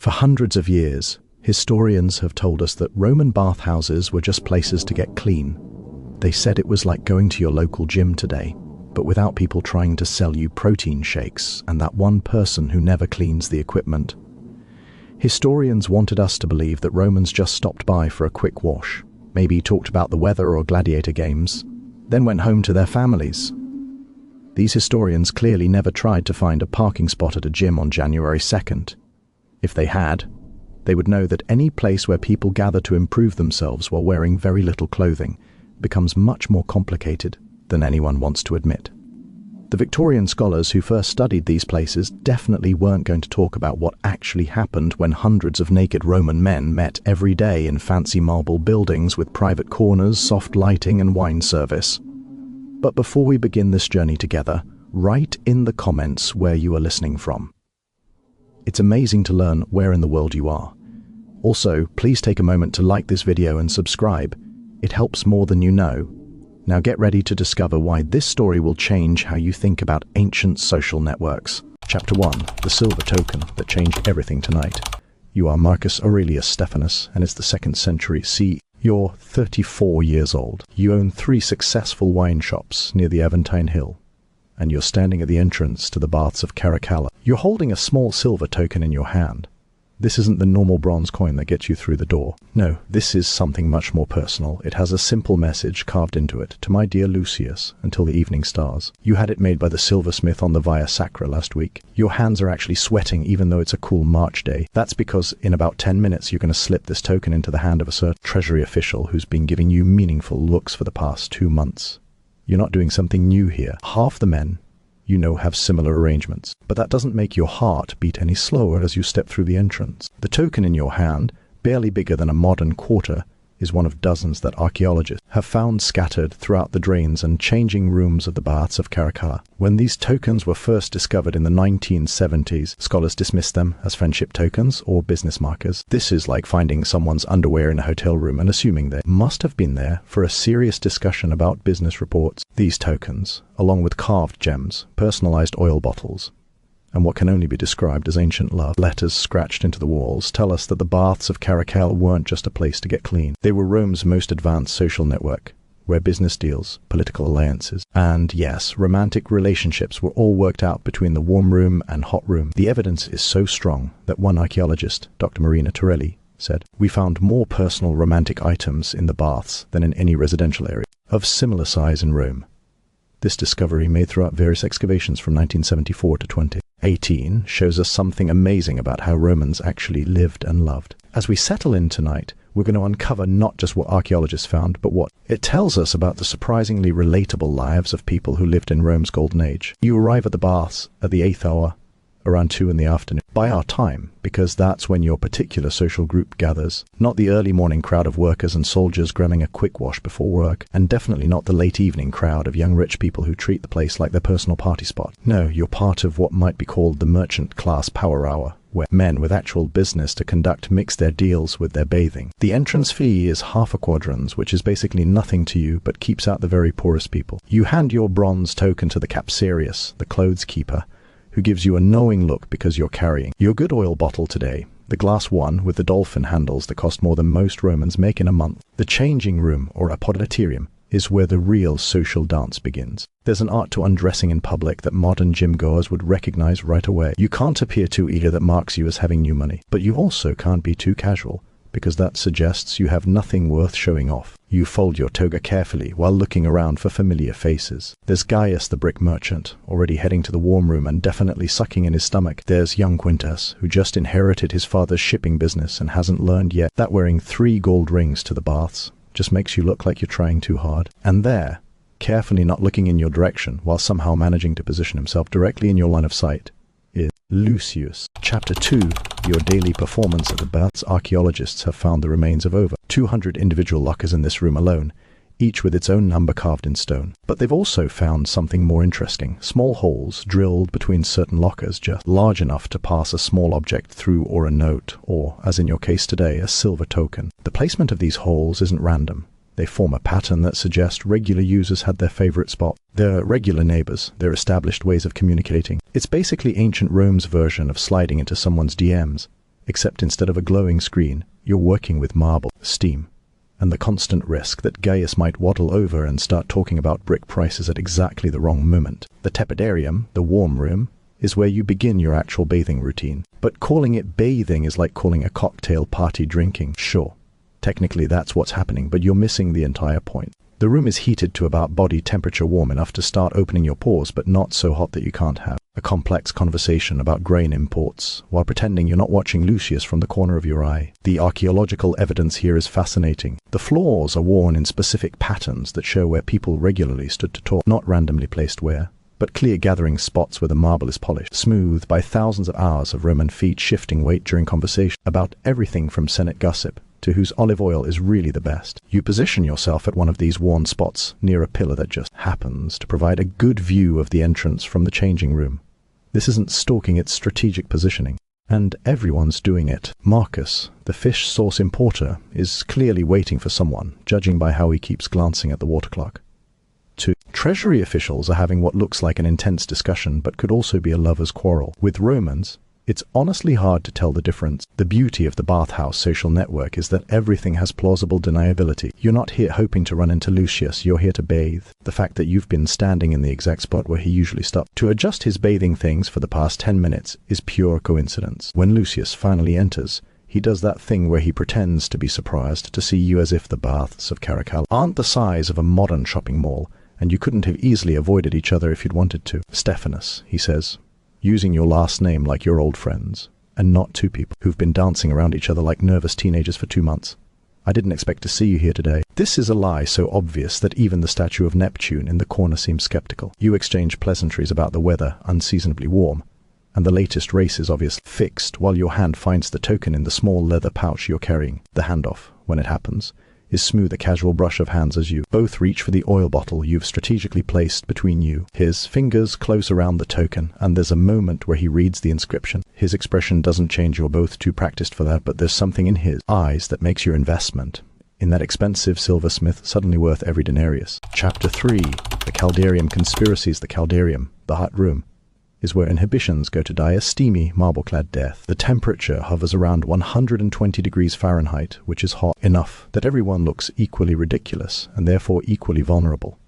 For hundreds of years, historians have told us that Roman bathhouses were just places to get clean. They said it was like going to your local gym today, but without people trying to sell you protein shakes and that one person who never cleans the equipment. Historians wanted us to believe that Romans just stopped by for a quick wash, maybe talked about the weather or gladiator games, then went home to their families. These historians clearly never tried to find a parking spot at a gym on January 2nd. If they had, they would know that any place where people gather to improve themselves while wearing very little clothing becomes much more complicated than anyone wants to admit. The Victorian scholars who first studied these places definitely weren't going to talk about what actually happened when hundreds of naked Roman men met every day in fancy marble buildings with private corners, soft lighting and wine service. But before we begin this journey together, write in the comments where you are listening from. It's amazing to learn where in the world you are. Also, please take a moment to like this video and subscribe. It helps more than you know. Now get ready to discover why this story will change how you think about ancient social networks. Chapter 1. The Silver Token that changed everything tonight. You are Marcus Aurelius Stephanus, and it's the 2nd century CE. You're 34 years old. You own 3 successful wine shops near the Aventine Hill, and you're standing at the entrance to the Baths of Caracalla. You're holding a small silver token in your hand. This isn't the normal bronze coin that gets you through the door. No, this is something much more personal. It has a simple message carved into it. To my dear Lucius, until the evening stars. You had it made by the silversmith on the Via Sacra last week. Your hands are actually sweating even though it's a cool March day. That's because in about 10 minutes you're going to slip this token into the hand of a certain treasury official who's been giving you meaningful looks for the past 2 months. You're not doing something new here. Half the men you know have similar arrangements, but that doesn't make your heart beat any slower as you step through the entrance. The token in your hand, barely bigger than a modern quarter, is one of dozens that archaeologists have found scattered throughout the drains and changing rooms of the Baths of Caracalla. When these tokens were first discovered in the 1970s, scholars dismissed them as friendship tokens or business markers. This is like finding someone's underwear in a hotel room and assuming they must have been there for a serious discussion about business reports. These tokens, along with carved gems, personalized oil bottles, and what can only be described as ancient love letters scratched into the walls, tell us that the Baths of Caracalla weren't just a place to get clean. They were Rome's most advanced social network, where business deals, political alliances, and yes, romantic relationships were all worked out between the warm room and hot room. The evidence is so strong that one archaeologist, Dr. Marina Torelli, said, "We found more personal romantic items in the baths than in any residential area of similar size in Rome." This discovery, made throughout various excavations from 1974 to 2018, shows us something amazing about how Romans actually lived and loved. As we settle in tonight, we're going to uncover not just what archaeologists found, but what it tells us about the surprisingly relatable lives of people who lived in Rome's golden age. You arrive at the baths at the 8th hour, around 2 in the afternoon, by our time, because that's when your particular social group gathers. Not the early morning crowd of workers and soldiers grabbing a quick wash before work, and definitely not the late evening crowd of young rich people who treat the place like their personal party spot. No, you're part of what might be called the merchant class power hour, where men with actual business to conduct mix their deals with their bathing. The entrance fee is half a quadrans, which is basically nothing to you but keeps out the very poorest people. You hand your bronze token to the capsarius, the clothes keeper, who gives you a knowing look because you're carrying your good oil bottle today, the glass one with the dolphin handles that cost more than most Romans make in a month. The changing room, or apoditerium, is where the real social dance begins. There's an art to undressing in public that modern gym goers would recognize right away. You can't appear too eager, that marks you as having new money, but you also can't be too casual, because that suggests you have nothing worth showing off. You fold your toga carefully while looking around for familiar faces. There's Gaius the brick merchant, already heading to the warm room and definitely sucking in his stomach. There's young Quintus, who just inherited his father's shipping business and hasn't learned yet that wearing 3 gold rings to the baths just makes you look like you're trying too hard. And there, carefully not looking in your direction while somehow managing to position himself directly in your line of sight, is Lucius. Chapter 2. Your daily performance at the baths. Archaeologists have found the remains of over 200 individual lockers in this room alone, each with its own number carved in stone. But they've also found something more interesting. Small holes drilled between certain lockers, just large enough to pass a small object through, or a note, or, as in your case today, a silver token. The placement of these holes isn't random. They form a pattern that suggests regular users had their favorite spot. They're regular neighbors, they're established ways of communicating. It's basically ancient Rome's version of sliding into someone's DMs. except instead of a glowing screen, you're working with marble, steam, and the constant risk that Gaius might waddle over and start talking about brick prices at exactly the wrong moment. The tepidarium, the warm room, is where you begin your actual bathing routine. But calling it bathing is like calling a cocktail party drinking. Sure, technically that's what's happening, but you're missing the entire point. The room is heated to about body temperature, warm enough to start opening your pores, but not so hot that you can't have a complex conversation about grain imports while pretending you're not watching Lucius from the corner of your eye. The archaeological evidence here is fascinating. The floors are worn in specific patterns that show where people regularly stood to talk, not randomly placed where, but clear gathering spots where the marble is polished, smooth by thousands of hours of Roman feet shifting weight during conversation about everything from Senate gossip to whose olive oil is really the best. You position yourself at one of these worn spots near a pillar that just happens to provide a good view of the entrance from the changing room. This isn't stalking, it's strategic positioning. And everyone's doing it. Marcus, the fish sauce importer, is clearly waiting for someone, judging by how he keeps glancing at the water clock. 2. Treasury officials are having what looks like an intense discussion, but could also be a lover's quarrel. With Romans, it's honestly hard to tell the difference. The beauty of the bathhouse social network is that everything has plausible deniability. You're not here hoping to run into Lucius, you're here to bathe. The fact that you've been standing in the exact spot where he usually stops to adjust his bathing things for the past 10 minutes is pure coincidence. When Lucius finally enters, he does that thing where he pretends to be surprised to see you, as if the Baths of Caracalla aren't the size of a modern shopping mall, and you couldn't have easily avoided each other if you'd wanted to. Stephanus, he says, using your last name like you're old friends, and not two people who've been dancing around each other like nervous teenagers for 2 months. I didn't expect to see you here today. This is a lie so obvious that even the statue of Neptune in the corner seems skeptical. You exchange pleasantries about the weather, unseasonably warm, and the latest race is obviously fixed while your hand finds the token in the small leather pouch you're carrying. The handoff, when it happens, is smooth, a casual brush of hands as you both reach for the oil bottle you've strategically placed between you. His fingers close around the token, and there's a moment where he reads the inscription. His expression doesn't change, you're both too practiced for that, but there's something in his eyes that makes your investment in that expensive silversmith suddenly worth every denarius. Chapter 3, The Caldarium Conspiracies. The Caldarium, the hot room, is where inhibitions go to die a steamy, marble-clad death. The temperature hovers around 120 degrees Fahrenheit, which is hot enough that everyone looks equally ridiculous and therefore equally vulnerable.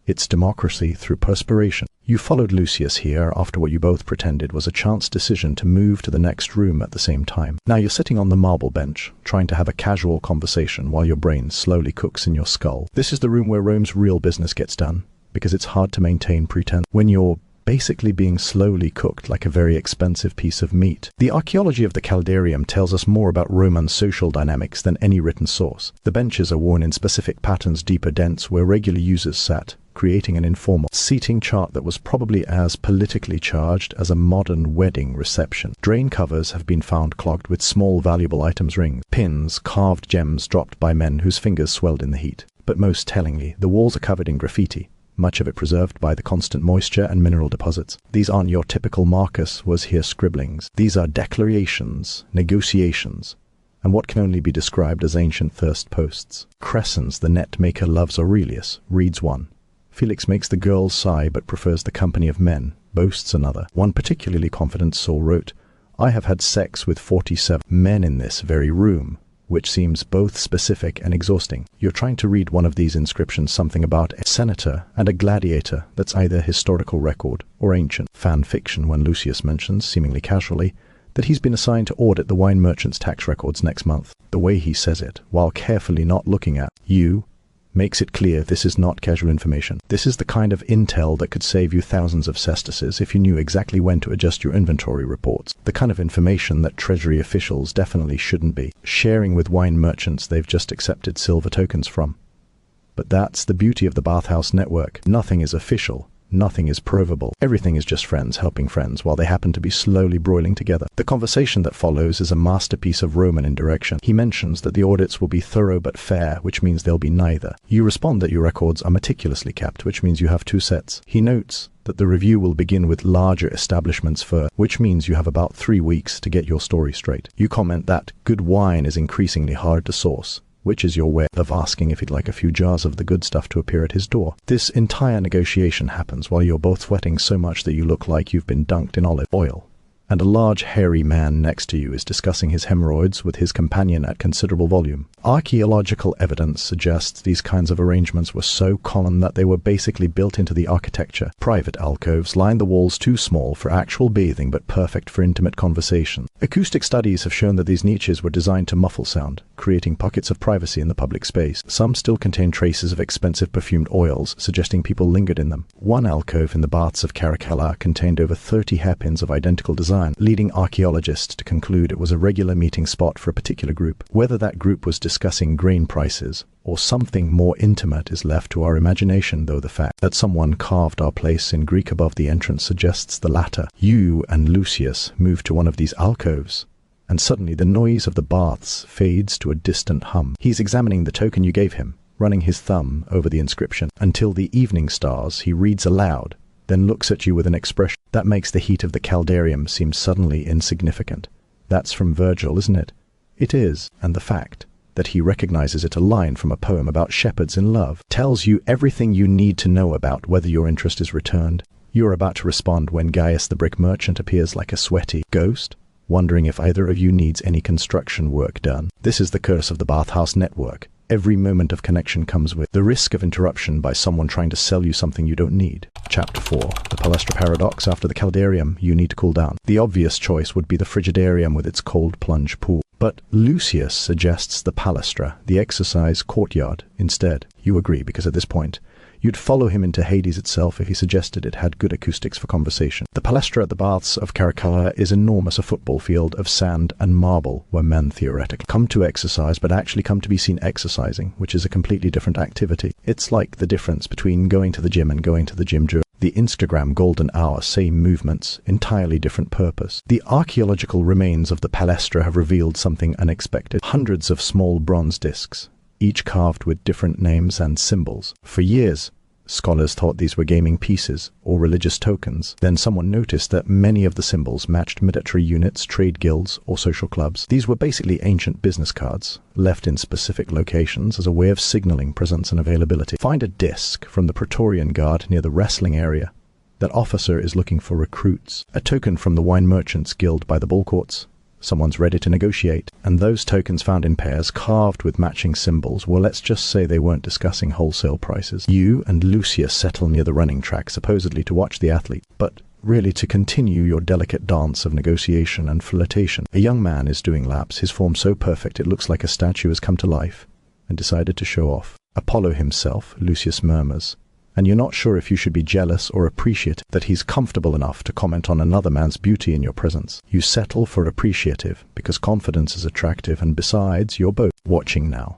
It's democracy through perspiration. You followed Lucius here after what you both pretended was a chance decision to move to the next room at the same time. Now you're sitting on the marble bench, trying to have a casual conversation while your brain slowly cooks in your skull. This is the room where Rome's real business gets done, because it's hard to maintain pretense when you're basically being slowly cooked like a very expensive piece of meat. The archaeology of the Caldarium tells us more about Roman social dynamics than any written source. The benches are worn in specific patterns, deeper dents, where regular users sat, creating an informal seating chart that was probably as politically charged as a modern wedding reception. Drain covers have been found clogged with small valuable items, rings, pins, carved gems dropped by men whose fingers swelled in the heat. But most tellingly, the walls are covered in graffiti, much of it preserved by the constant moisture and mineral deposits. These aren't your typical Marcus was here scribblings. These are declarations, negotiations, and what can only be described as ancient thirst posts. Crescens, the net maker, loves Aurelius, reads one. Felix makes the girls sigh but prefers the company of men, boasts another. One particularly confident soul wrote, I have had sex with 47 men in this very room, which seems both specific and exhausting. You're trying to read one of these inscriptions, something about a senator and a gladiator that's either historical record or ancient fan fiction, when Lucius mentions, seemingly casually, that he's been assigned to audit the wine merchant's tax records next month. The way he says it, while carefully not looking at you, makes it clear this is not casual information. This is the kind of intel that could save you thousands of sesterces if you knew exactly when to adjust your inventory reports. The kind of information that treasury officials definitely shouldn't be sharing with wine merchants they've just accepted silver tokens from. But that's the beauty of the bathhouse network. Nothing is official. Nothing is provable. Everything is just friends helping friends while they happen to be slowly broiling together. The conversation that follows is a masterpiece of Roman indirection. He mentions that the audits will be thorough but fair, which means they'll be neither. You respond that your records are meticulously kept, which means you have 2 sets. He notes that the review will begin with larger establishments first, which means you have about 3 weeks to get your story straight. You comment that good wine is increasingly hard to source, which is your way of asking if he'd like a few jars of the good stuff to appear at his door. This entire negotiation happens while you're both sweating so much that you look like you've been dunked in olive oil, and a large hairy man next to you is discussing his hemorrhoids with his companion at considerable volume. Archaeological evidence suggests these kinds of arrangements were so common that they were basically built into the architecture. Private alcoves lined the walls too small for actual bathing but perfect for intimate conversation. Acoustic studies have shown that these niches were designed to muffle sound, creating pockets of privacy in the public space. Some still contain traces of expensive perfumed oils, suggesting people lingered in them. One alcove in the Baths of Caracalla contained over 30 hairpins of identical design, leading archaeologists to conclude it was a regular meeting spot for a particular group. Whether that group was discussing grain prices or something more intimate is left to our imagination, though the fact that someone carved our place in Greek above the entrance suggests the latter. You and Lucius move to one of these alcoves, and suddenly the noise of the baths fades to a distant hum. He's examining the token you gave him, running his thumb over the inscription. Until the evening stars, he reads aloud, then looks at you with an expression that makes the heat of the caldarium seem suddenly insignificant. That's from Virgil, isn't it? It is, and the fact that he recognizes it a line from a poem about shepherds in love tells you everything you need to know about whether your interest is returned. You're about to respond when Gaius the brick merchant appears like a sweaty ghost, wondering if either of you needs any construction work done. This is the curse of the bathhouse network. Every moment of connection comes with the risk of interruption by someone trying to sell you something you don't need. Chapter 4. The Palestra Paradox. After the caldarium, you need to cool down. The obvious choice would be the frigidarium with its cold plunge pool. But Lucius suggests the palestra, the exercise courtyard, instead. You agree, because at this point, you'd follow him into Hades itself if he suggested it had good acoustics for conversation. The palestra at the Baths of Caracalla is enormous, a football field of sand and marble where men theoretically come to exercise but actually come to be seen exercising, which is a completely different activity. It's like the difference between going to the gym and going to the gym during the Instagram golden hour, same movements, entirely different purpose. The archaeological remains of the palestra have revealed something unexpected. Hundreds of small bronze discs, each carved with different names and symbols. For years, scholars thought these were gaming pieces or religious tokens. Then someone noticed that many of the symbols matched military units, trade guilds, or social clubs. These were basically ancient business cards, left in specific locations as a way of signaling presence and availability. Find a disc from the Praetorian Guard near the wrestling area. That officer is looking for recruits. A token from the Wine Merchants Guild by the ball courts. Someone's ready to negotiate. And those tokens found in pairs, carved with matching symbols, well, let's just say they weren't discussing wholesale prices. You and Lucius settle near the running track, supposedly to watch the athlete, but really to continue your delicate dance of negotiation and flirtation. A young man is doing laps, his form so perfect it looks like a statue has come to life and decided to show off. Apollo himself, Lucius murmurs, and you're not sure if you should be jealous or appreciative that he's comfortable enough to comment on another man's beauty in your presence. You settle for appreciative because confidence is attractive, and besides, you're both watching now.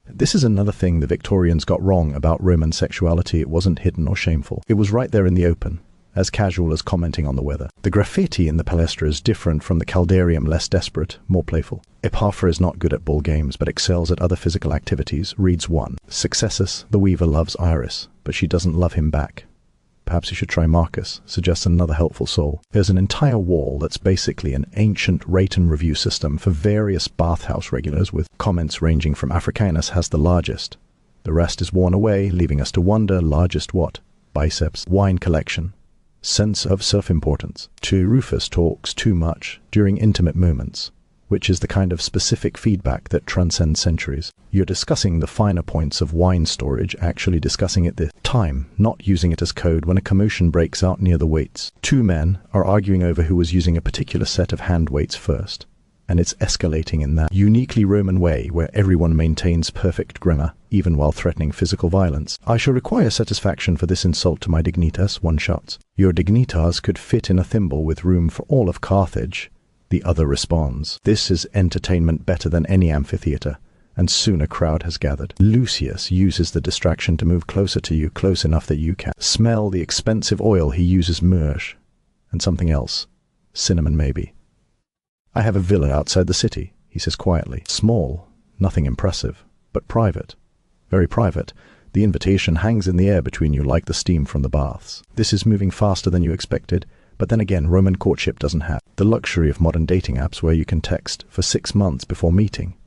This is another thing the Victorians got wrong about Roman sexuality. It wasn't hidden or shameful. It was right there in the open, as casual as commenting on the weather. The graffiti in the palestra is different from the caldarium, less desperate, more playful. Epaphra is not good at ball games, but excels at other physical activities. Reads 1. Successus, the weaver, loves Iris, but she doesn't love him back. Perhaps you should try Marcus, suggests another helpful soul. There's an entire wall that's basically an ancient rate and review system for various bathhouse regulars, with comments ranging from Africanus has the largest. The rest is worn away, leaving us to wonder, largest what? Biceps, wine collection, sense of self-importance. 2. Rufus talks too much during intimate moments, which is the kind of specific feedback that transcends centuries. You're discussing the finer points of wine storage, actually discussing it this time, not using it as code when a commotion breaks out near the weights. 2 men are arguing over who was using a particular set of hand weights first, and it's escalating in that uniquely Roman way where everyone maintains perfect grammar, even while threatening physical violence. I shall require satisfaction for this insult to my dignitas, one shouts. Your dignitas could fit in a thimble with room for all of Carthage. The other responds. This is entertainment better than any amphitheater, and soon a crowd has gathered. Lucius uses the distraction to move closer to you, close enough that you can smell the expensive oil he uses, myrrh, and something else. Cinnamon, maybe. I have a villa outside the city, he says quietly. Small, nothing impressive, but private. Very private. The invitation hangs in the air between you like the steam from the baths. This is moving faster than you expected. But then again, Roman courtship doesn't have the luxury of modern dating apps where you can text for 6 months before meeting,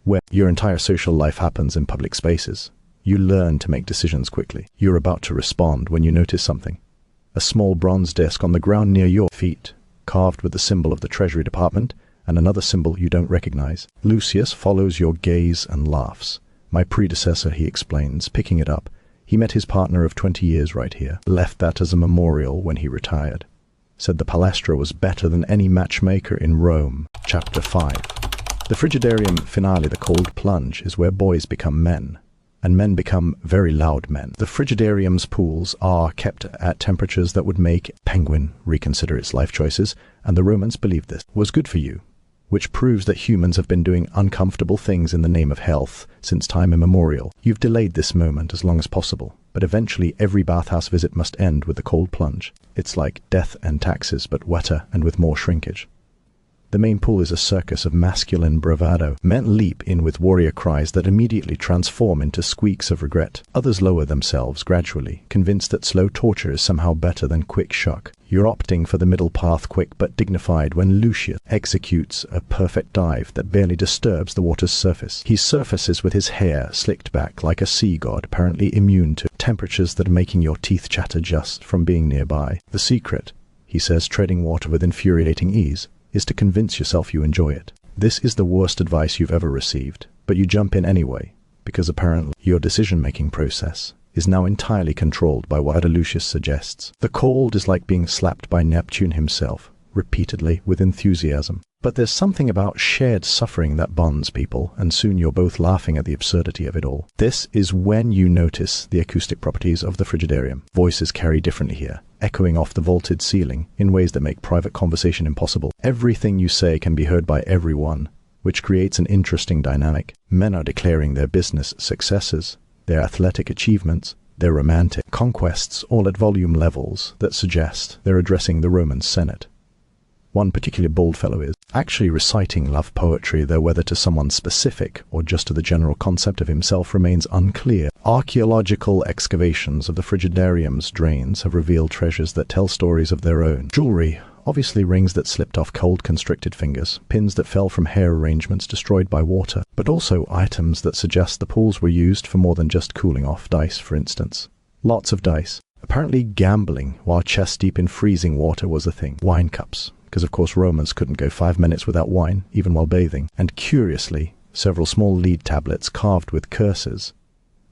where your entire social life happens in public spaces. You learn to make decisions quickly. You're about to respond when you notice something. A small bronze disc on the ground near your feet, carved with the symbol of the Treasury Department and another symbol you don't recognize. Lucius follows your gaze and laughs. My predecessor, he explains, picking it up. He met his partner of 20 years right here, left that as a memorial when he retired. Said the palestra was better than any matchmaker in Rome. Chapter 5. The frigidarium finale, the cold plunge, is where boys become men, and men become very loud men. The frigidarium's pools are kept at temperatures that would make Penguin reconsider its life choices, and the Romans believed this was good for you, which proves that humans have been doing uncomfortable things in the name of health since time immemorial. You've delayed this moment as long as possible, but eventually every bathhouse visit must end with the cold plunge. It's like death and taxes, but wetter and with more shrinkage. The main pool is a circus of masculine bravado. Men leap in with warrior cries that immediately transform into squeaks of regret. Others lower themselves gradually, convinced that slow torture is somehow better than quick shock. You're opting for the middle path, quick but dignified, when Lucius executes a perfect dive that barely disturbs the water's surface. He surfaces with his hair slicked back like a sea god, apparently immune to temperatures that are making your teeth chatter just from being nearby. The secret, he says, treading water with infuriating ease, is to convince yourself you enjoy it. This is the worst advice you've ever received, but you jump in anyway, because apparently your decision-making process is now entirely controlled by what Lucius suggests. The cold is like being slapped by Neptune himself, repeatedly with enthusiasm. But there's something about shared suffering that bonds people, and soon you're both laughing at the absurdity of it all. This is when you notice the acoustic properties of the frigidarium. Voices carry differently here, echoing off the vaulted ceiling in ways that make private conversation impossible. Everything you say can be heard by everyone, which creates an interesting dynamic. Men are declaring their business successes, their athletic achievements, their romantic conquests, all at volume levels that suggest they're addressing the Roman Senate. One particularly bold fellow is actually reciting love poetry, though whether to someone specific or just to the general concept of himself remains unclear. Archaeological excavations of the frigidarium's drains have revealed treasures that tell stories of their own. Jewelry, obviously rings that slipped off cold constricted fingers, pins that fell from hair arrangements destroyed by water, but also items that suggest the pools were used for more than just cooling off. Dice, for instance. Lots of dice. Apparently gambling while chest deep in freezing water was a thing. Wine cups, because of course Romans couldn't go 5 minutes without wine, even while bathing. And curiously, several small lead tablets carved with curses,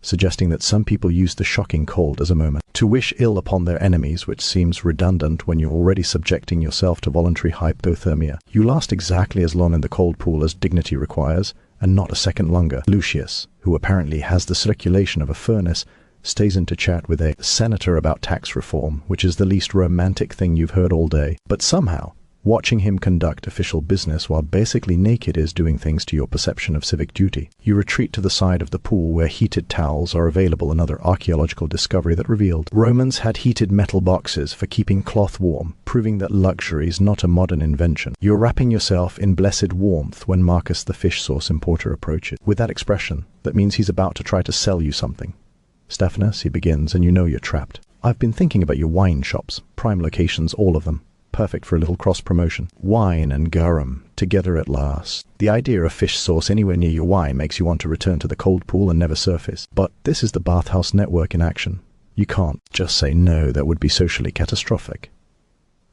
suggesting that some people used the shocking cold as a moment to wish ill upon their enemies, which seems redundant when you're already subjecting yourself to voluntary hypothermia. You last exactly as long in the cold pool as dignity requires, and not a second longer. Lucius, who apparently has the circulation of a furnace, stays in to chat with a senator about tax reform, which is the least romantic thing you've heard all day. But somehow, watching him conduct official business while basically naked is doing things to your perception of civic duty. You retreat to the side of the pool where heated towels are available, another archaeological discovery that revealed Romans had heated metal boxes for keeping cloth warm, proving that luxury is not a modern invention. You're wrapping yourself in blessed warmth when Marcus the fish sauce importer approaches. With that expression, that means he's about to try to sell you something. Stephanus, he begins, and you know you're trapped. I've been thinking about your wine shops, prime locations, all of them. Perfect for a little cross-promotion. Wine and garum, together at last. The idea of fish sauce anywhere near your wine makes you want to return to the cold pool and never surface. But this is the bathhouse network in action. You can't just say no, that would be socially catastrophic.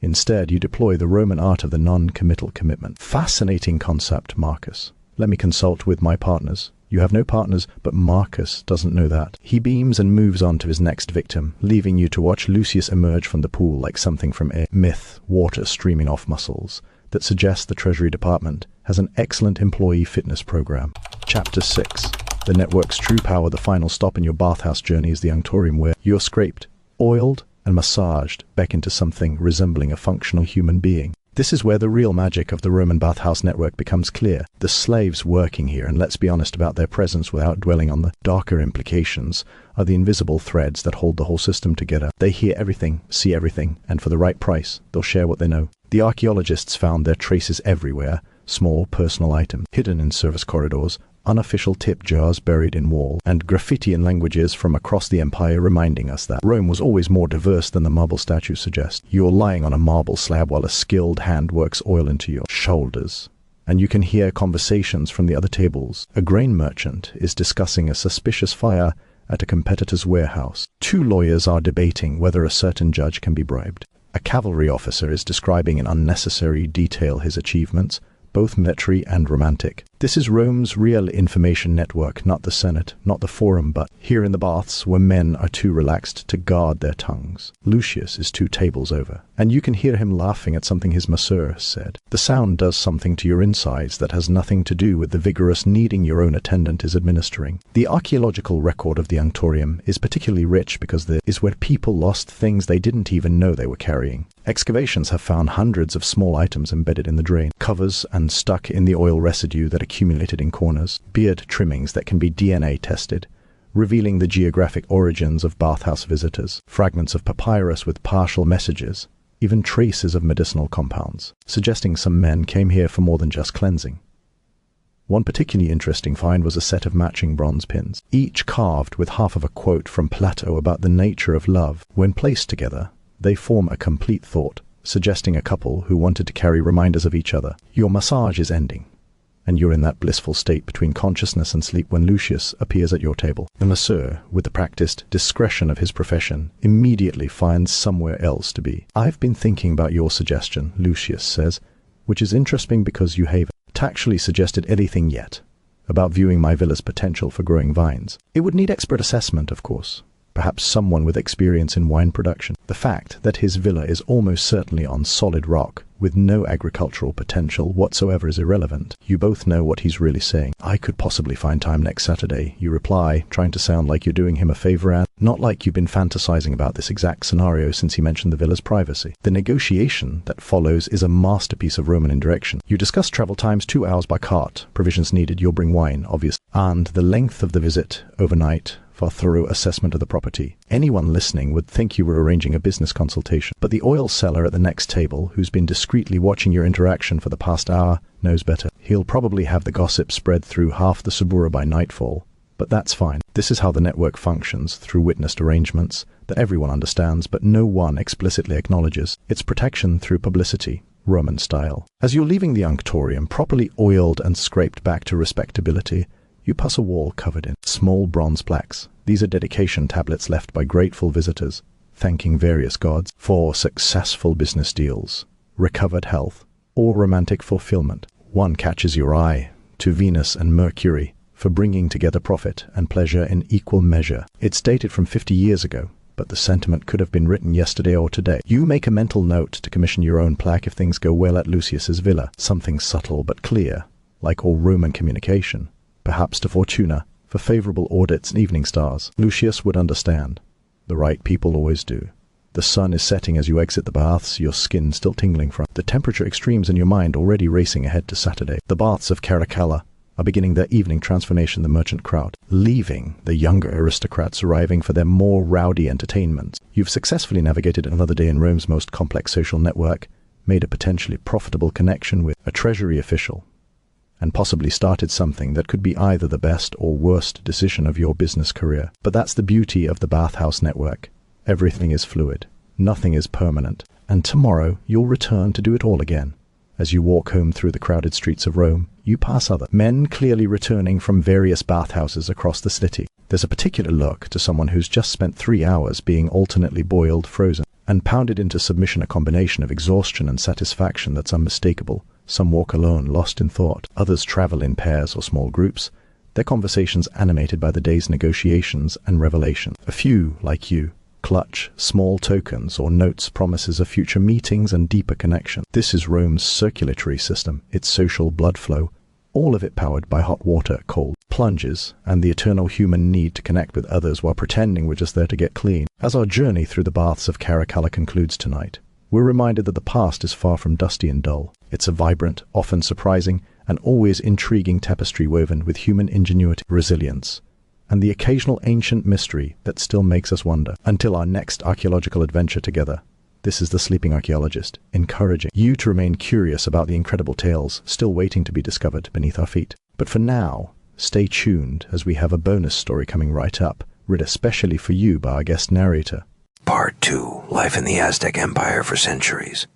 Instead, you deploy the Roman art of the non-committal commitment. Fascinating concept, Marcus. Let me consult with my partners. You have no partners, but Marcus doesn't know that. He beams and moves on to his next victim, leaving you to watch Lucius emerge from the pool like something from a myth, water streaming off muscles, that suggests the Treasury Department has an excellent employee fitness program. Chapter 6. The network's true power. The final stop in your bathhouse journey is the unctorium, where you're scraped, oiled, and massaged back into something resembling a functional human being. This is where the real magic of the Roman bathhouse network becomes clear. The slaves working here, and let's be honest about their presence without dwelling on the darker implications, are the invisible threads that hold the whole system together. They hear everything, see everything, and for the right price, they'll share what they know. The archaeologists found their traces everywhere, small personal items, hidden in service corridors, unofficial tip jars buried in wall, and graffiti in languages from across the empire reminding us that Rome was always more diverse than the marble statues suggest. You're lying on a marble slab while a skilled hand works oil into your shoulders, and you can hear conversations from the other tables. A grain merchant is discussing a suspicious fire at a competitor's warehouse. Two lawyers are debating whether a certain judge can be bribed. A cavalry officer is describing in unnecessary detail his achievements, both military and romantic. This is Rome's real information network, not the Senate, not the Forum, but here in the Baths, where men are too relaxed to guard their tongues. Lucius is 2 tables over, and you can hear him laughing at something his masseur said. The sound does something to your insides that has nothing to do with the vigorous kneading your own attendant is administering. The archaeological record of the Unctorium is particularly rich because there is where people lost things they didn't even know they were carrying. Excavations have found hundreds of small items embedded in the drain, covers and stuck in the oil residue that accumulated in corners, beard trimmings that can be DNA tested, revealing the geographic origins of bathhouse visitors, fragments of papyrus with partial messages, even traces of medicinal compounds, suggesting some men came here for more than just cleansing. One particularly interesting find was a set of matching bronze pins, each carved with half of a quote from Plato about the nature of love. When placed together, they form a complete thought, suggesting a couple who wanted to carry reminders of each other. Your massage is ending, and you're in that blissful state between consciousness and sleep when Lucius appears at your table. The masseur, with the practiced discretion of his profession, immediately finds somewhere else to be. "I've been thinking about your suggestion," Lucius says, "which is interesting because you haven't actually suggested anything yet about viewing my villa's potential for growing vines. It would need expert assessment, of course. Perhaps someone with experience in wine production. The fact that his villa is almost certainly on solid rock, with no agricultural potential whatsoever, is irrelevant. You both know what he's really saying. "I could possibly find time next Saturday," you reply, trying to sound like you're doing him a favor and not like you've been fantasizing about this exact scenario since he mentioned the villa's privacy. The negotiation that follows is a masterpiece of Roman indirection. You discuss travel times, 2 hours by cart, provisions needed, you'll bring wine, obviously, and the length of the visit overnight for thorough assessment of the property. Anyone listening would think you were arranging a business consultation, but the oil seller at the next table, who's been discreetly watching your interaction for the past hour, knows better. He'll probably have the gossip spread through half the Subura by nightfall, but that's fine. This is how the network functions, through witnessed arrangements that everyone understands but no one explicitly acknowledges. It's protection through publicity, Roman style. As you're leaving the Unctorium, properly oiled and scraped back to respectability, you pass a wall covered in small bronze plaques. These are dedication tablets left by grateful visitors, thanking various gods for successful business deals, recovered health, or romantic fulfillment. One catches your eye, to Venus and Mercury, for bringing together profit and pleasure in equal measure. It's dated from 50 years ago, but the sentiment could have been written yesterday or today. You make a mental note to commission your own plaque if things go well at Lucius's villa. Something subtle but clear, like all Roman communication. Perhaps to Fortuna, for favorable audits and evening stars. Lucius would understand. The right people always do. The sun is setting as you exit the baths, your skin still tingling from the temperature extremes in your mind already racing ahead to Saturday. The Baths of Caracalla are beginning their evening transformation, the merchant crowd, leaving the younger aristocrats arriving for their more rowdy entertainments. You've successfully navigated another day in Rome's most complex social network, made a potentially profitable connection with a treasury official, and possibly started something that could be either the best or worst decision of your business career. But that's the beauty of the bathhouse network. Everything is fluid. Nothing is permanent. And tomorrow you'll return to do it all again. As you walk home through the crowded streets of Rome, you pass other men clearly returning from various bathhouses across the city. There's a particular look to someone who's just spent 3 hours being alternately boiled, frozen, and pounded into submission, a combination of exhaustion and satisfaction that's unmistakable. Some walk alone, lost in thought. Others travel in pairs or small groups, their conversations animated by the day's negotiations and revelation. A few, like you, clutch small tokens or notes, promises of future meetings and deeper connection. This is Rome's circulatory system, its social blood flow, all of it powered by hot water, cold plunges, and the eternal human need to connect with others while pretending we're just there to get clean. As our journey through the Baths of Caracalla concludes tonight, we're reminded that the past is far from dusty and dull. It's a vibrant, often surprising, and always intriguing tapestry woven with human ingenuity, resilience, and the occasional ancient mystery that still makes us wonder. Until our next archaeological adventure together, this is the Sleeping Archaeologist, encouraging you to remain curious about the incredible tales still waiting to be discovered beneath our feet. But for now, stay tuned as we have a bonus story coming right up, read especially for you by our guest narrator. Part 2. Life in the Aztec Empire for Centuries.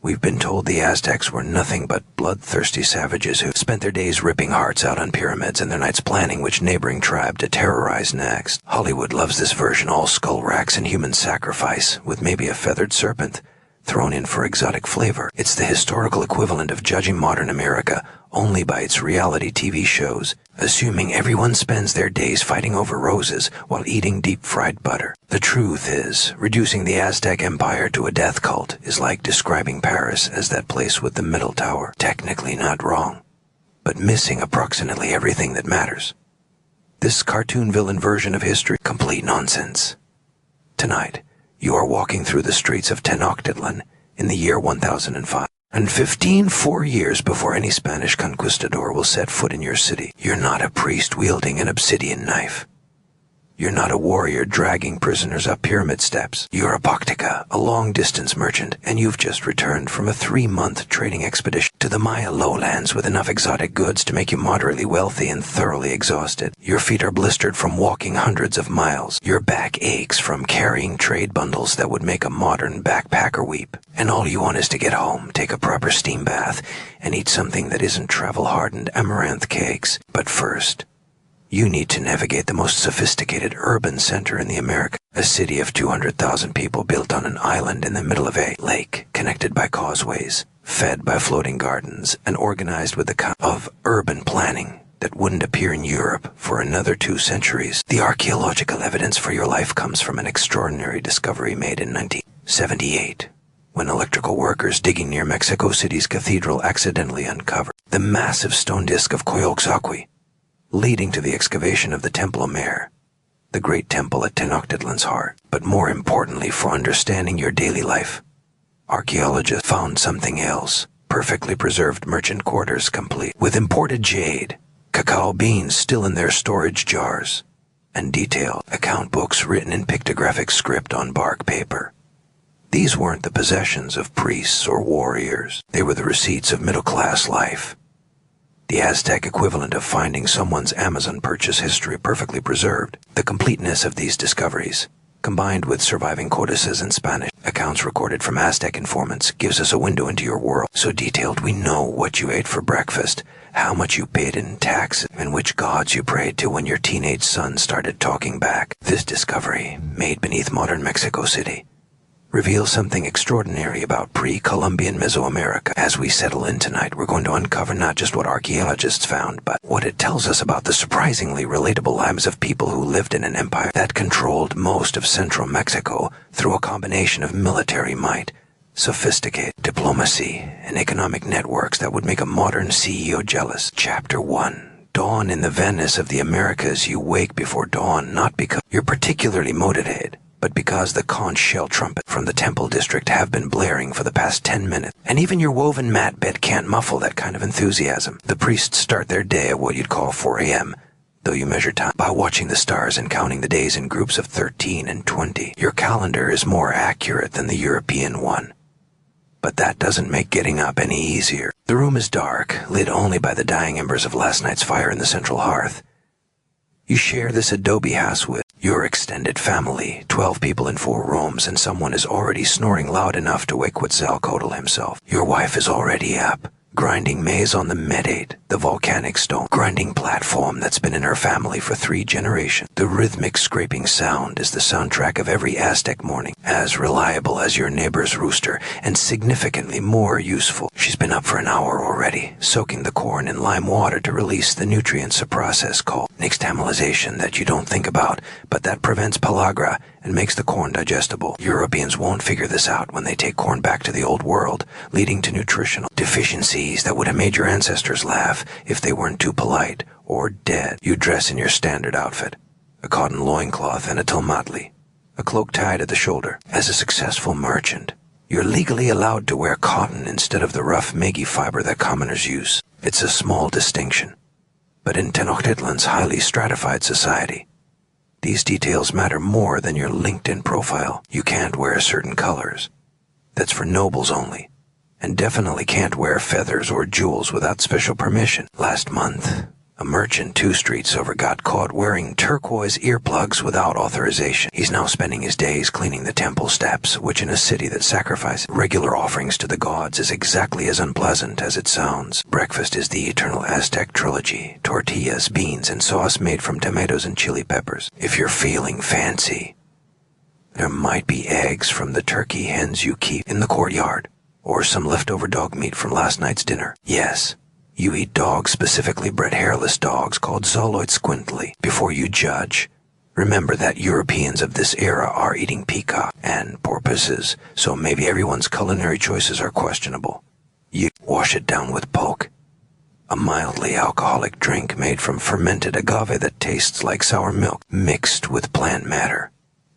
We've been told the Aztecs were nothing but bloodthirsty savages who spent their days ripping hearts out on pyramids and their nights planning which neighboring tribe to terrorize next. Hollywood loves this version, all skull racks and human sacrifice, with maybe a feathered serpent. thrown in for exotic flavor. It's the historical equivalent of judging modern America only by its reality TV shows, assuming everyone spends their days fighting over roses while eating deep-fried butter. The truth is, reducing the Aztec Empire to a death cult is like describing Paris as that place with the middle tower. Technically not wrong, but missing approximately everything that matters. This cartoon villain version of history, complete nonsense. Tonight, you are walking through the streets of Tenochtitlan in the year 1005. And 4 years before any Spanish conquistador will set foot in your city. You're not a priest wielding an obsidian knife. You're not a warrior dragging prisoners up pyramid steps. You're a Bactica, a long-distance merchant, and you've just returned from a 3-month trading expedition to the Maya lowlands with enough exotic goods to make you moderately wealthy and thoroughly exhausted. Your feet are blistered from walking hundreds of miles. Your back aches from carrying trade bundles that would make a modern backpacker weep. And all you want is to get home, take a proper steam bath, and eat something that isn't travel-hardened amaranth cakes. But first, you need to navigate the most sophisticated urban center in the Americas, a city of 200,000 people built on an island in the middle of a lake, connected by causeways, fed by floating gardens, and organized with the kind of urban planning that wouldn't appear in Europe for another 2 centuries. The archaeological evidence for your life comes from an extraordinary discovery made in 1978, when electrical workers digging near Mexico City's cathedral accidentally uncovered the massive stone disk of Coyolxauhqui, leading to the excavation of the Templo Mayor, the great temple at Tenochtitlan's heart. But more importantly, for understanding your daily life, archaeologists found something else: perfectly preserved merchant quarters complete with imported jade, cacao beans still in their storage jars, and detailed account books written in pictographic script on bark paper. These weren't the possessions of priests or warriors. They were the receipts of middle-class life. The Aztec equivalent of finding someone's Amazon purchase history perfectly preserved. The completeness of these discoveries, combined with surviving codices in Spanish, accounts recorded from Aztec informants, gives us a window into your world. So detailed we know what you ate for breakfast, how much you paid in taxes, and which gods you prayed to when your teenage son started talking back. This discovery, made beneath modern Mexico City, reveals something extraordinary about pre-Columbian Mesoamerica. As we settle in tonight, we're going to uncover not just what archaeologists found, but what it tells us about the surprisingly relatable lives of people who lived in an empire that controlled most of central Mexico through a combination of military might, sophisticated diplomacy, and economic networks that would make a modern CEO jealous. Chapter 1. Dawn in the Venice of the Americas. You wake before dawn, not because you're particularly motivated, but because the conch shell trumpet from the temple district have been blaring for the past 10 minutes. And even your woven mat bed can't muffle that kind of enthusiasm. The priests start their day at what you'd call 4 a.m., though you measure time by watching the stars and counting the days in groups of 13 and 20. Your calendar is more accurate than the European one, but that doesn't make getting up any easier. The room is dark, lit only by the dying embers of last night's fire in the central hearth. You share this adobe house with your extended family, 12 people in 4 rooms, and someone is already snoring loud enough to wake Quetzalcoatl himself. Your wife is already up, grinding maize on the Medate, the volcanic stone grinding platform that's been in her family for 3 generations. The rhythmic scraping sound is the soundtrack of every Aztec morning, as reliable as your neighbor's rooster, and significantly more useful. She's been up for an hour already, soaking the corn in lime water to release the nutrients, a process called nixtamalization that you don't think about, but that prevents pellagra and makes the corn digestible. Europeans won't figure this out when they take corn back to the old world, leading to nutritional deficiencies that would have made your ancestors laugh if they weren't too polite or dead. You dress in your standard outfit, a cotton loincloth and a tomatli, a cloak tied at the shoulder. As a successful merchant, you're legally allowed to wear cotton instead of the rough Megi fiber that commoners use. It's a small distinction, but in Tenochtitlan's highly stratified society, these details matter more than your LinkedIn profile. You can't wear certain colors. That's for nobles only. And definitely can't wear feathers or jewels without special permission. Last month, a merchant 2 streets over got caught wearing turquoise earplugs without authorization. He's now spending his days cleaning the temple steps, which in a city that sacrifices regular offerings to the gods is exactly as unpleasant as it sounds. Breakfast is the eternal Aztec trilogy: tortillas, beans, and sauce made from tomatoes and chili peppers. If you're feeling fancy, There might be eggs from the turkey hens you keep in the courtyard, or some leftover dog meat from last night's dinner. Yes, you eat dogs, specifically bred hairless dogs called Zoloid squintly. Before you judge, remember that Europeans of this era are eating peacock and porpoises, so maybe everyone's culinary choices are questionable. You wash it down with poke, a mildly alcoholic drink made from fermented agave that tastes like sour milk mixed with plant matter,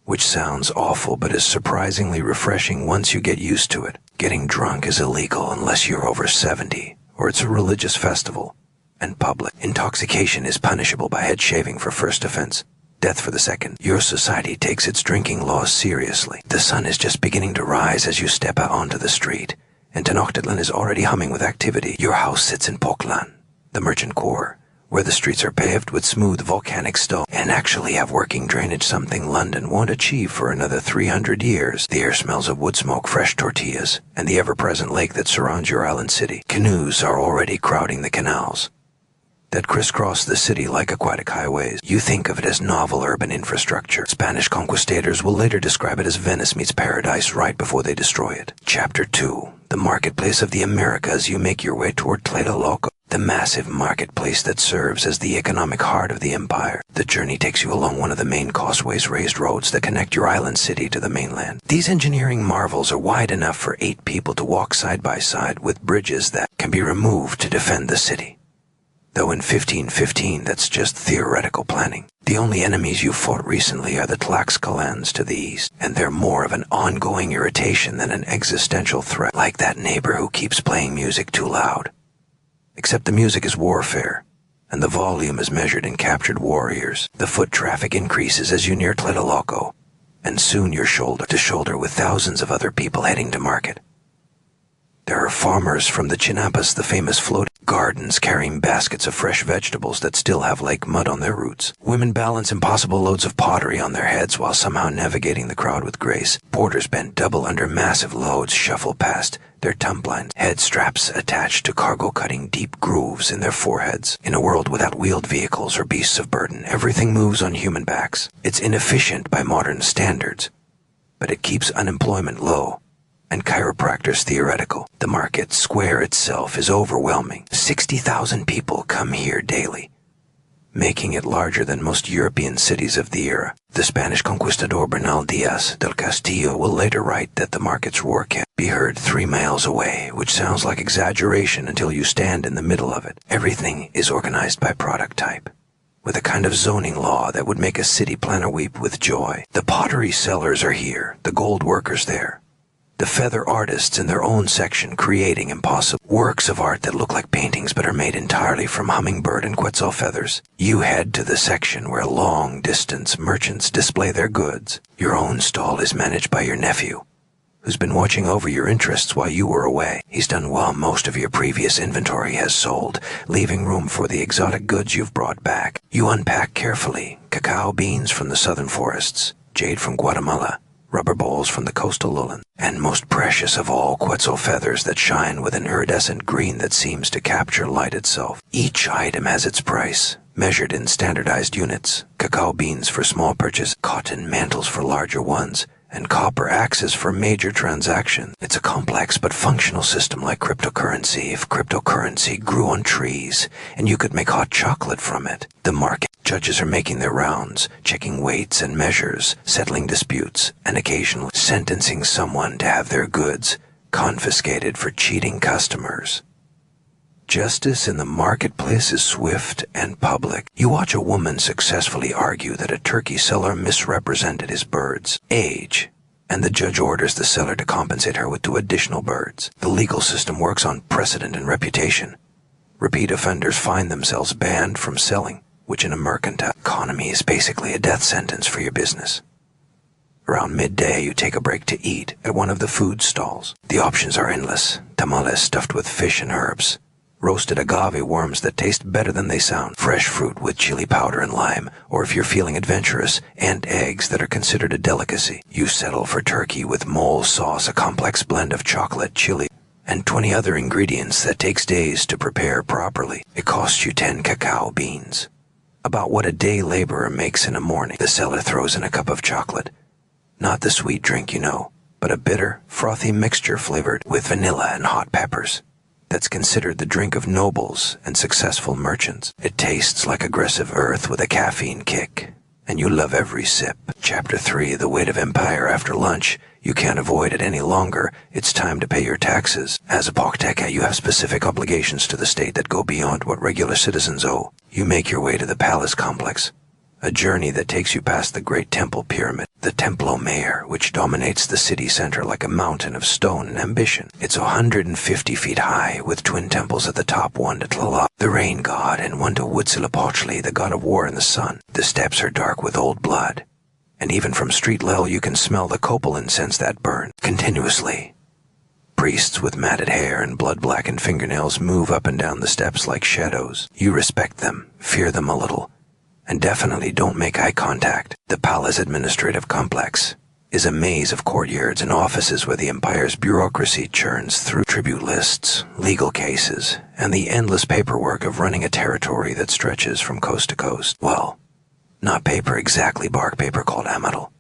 which sounds awful but is surprisingly refreshing once you get used to it. Getting drunk is illegal unless you're over 70, or it's a religious festival, and public intoxication is punishable by head shaving for first offense, death for the second. Your society takes its drinking laws seriously. The sun is just beginning to rise as you step out onto the street, and Tenochtitlan is already humming with activity. Your house sits in Poklan, the merchant core, where the streets are paved with smooth volcanic stone and actually have working drainage, something London won't achieve for another 300 years. The air smells of wood smoke, fresh tortillas, and the ever-present lake that surrounds your island city. Canoes are already crowding the canals that crisscross the city like aquatic highways. You think of it as novel urban infrastructure. Spanish conquistadors will later describe it as Venice meets paradise right before they destroy it. Chapter 2. The marketplace of the Americas. You make your way toward Tlatelolco, the massive marketplace that serves as the economic heart of the empire. The journey takes you along one of the main causeways, raised roads that connect your island city to the mainland. These engineering marvels are wide enough for 8 people to walk side by side, with bridges that can be removed to defend the city. Though in 1515, that's just theoretical planning. The only enemies you fought recently are the Tlaxcalans to the east, and they're more of an ongoing irritation than an existential threat, like that neighbor who keeps playing music too loud. Except the music is warfare, and the volume is measured in captured warriors. The foot traffic increases as you near Tlatelolco, and soon you're shoulder to shoulder with thousands of other people heading to market. There are farmers from the Chinampas, the famous floating gardens carrying baskets of fresh vegetables that still have lake mud on their roots. Women balance impossible loads of pottery on their heads while somehow navigating the crowd with grace. Porters bent double under massive loads shuffle past, their tumblined head straps attached to cargo cutting deep grooves in their foreheads. In a world without wheeled vehicles or beasts of burden, everything moves on human backs. It's inefficient by modern standards, but it keeps unemployment low and chiropractors theoretical. The market square itself is overwhelming. 60,000 people come here daily, making it larger than most European cities of the era. The Spanish conquistador Bernal Diaz del Castillo will later write that the market's roar can be heard 3 miles away, which sounds like exaggeration until you stand in the middle of it. Everything is organized by product type, with a kind of zoning law that would make a city planner weep with joy. The pottery sellers are here, the gold workers there, the feather artists in their own section creating impossible works of art that look like paintings but are made entirely from hummingbird and quetzal feathers. You head to the section where long-distance merchants display their goods. Your own stall is managed by your nephew, who's been watching over your interests while you were away. He's done well. Most of your previous inventory has sold, leaving room for the exotic goods you've brought back. You unpack carefully: cacao beans from the southern forests, jade from Guatemala, rubber bowls from the coastal lowland, and most precious of all, quetzal feathers that shine with an iridescent green that seems to capture light itself. Each item has its price, measured in standardized units: cacao beans for small purchase, cotton mantles for larger ones, and copper axes for major transactions. It's a complex but functional system, like cryptocurrency, if cryptocurrency grew on trees and you could make hot chocolate from it. The market judges are making their rounds, checking weights and measures, settling disputes, and occasionally sentencing someone to have their goods confiscated for cheating customers. Justice in the marketplace is swift and public. You watch a woman successfully argue that a turkey seller misrepresented his bird's age, and the judge orders the seller to compensate her with 2 additional birds. The legal system works on precedent and reputation. Repeat offenders find themselves banned from selling, which in a mercantile economy is basically a death sentence for your business. Around midday, you take a break to eat at one of the food stalls. The options are endless: tamales stuffed with fish and herbs, roasted agave worms that taste better than they sound, fresh fruit with chili powder and lime, or if you're feeling adventurous, ant eggs that are considered a delicacy. You settle for turkey with mole sauce, a complex blend of chocolate, chili, and 20 other ingredients that takes days to prepare properly. It costs you 10 cacao beans, about what a day laborer makes in a morning. The seller throws in a cup of chocolate, Not the sweet drink, but a bitter, frothy mixture flavored with vanilla and hot peppers. That's considered the drink of nobles and successful merchants. It tastes like aggressive earth with a caffeine kick, and you love every sip. Chapter 3, The Weight of Empire after lunch. You can't avoid it any longer. It's time to pay your taxes. As a Pochteca, you have specific obligations to the state that go beyond what regular citizens owe. You make your way to the palace complex, a journey that takes you past the great temple pyramid, the Templo Mayor, which dominates the city center like a mountain of stone and ambition. It's 150 feet high, with twin temples at the top, one to Tlaloc, the rain god, and one to Huitzilopochtli, the god of war and the sun. The steps are dark with old blood, and even from street level you can smell the copal incense that burns continuously. Priests with matted hair and blood-blackened fingernails move up and down the steps like shadows. You respect them, fear them a little, and definitely don't make eye contact. The palace administrative complex is a maze of courtyards and offices where the empire's bureaucracy churns through tribute lists, legal cases, and the endless paperwork of running a territory that stretches from coast to coast. Well, not paper exactly, bark paper called amatal,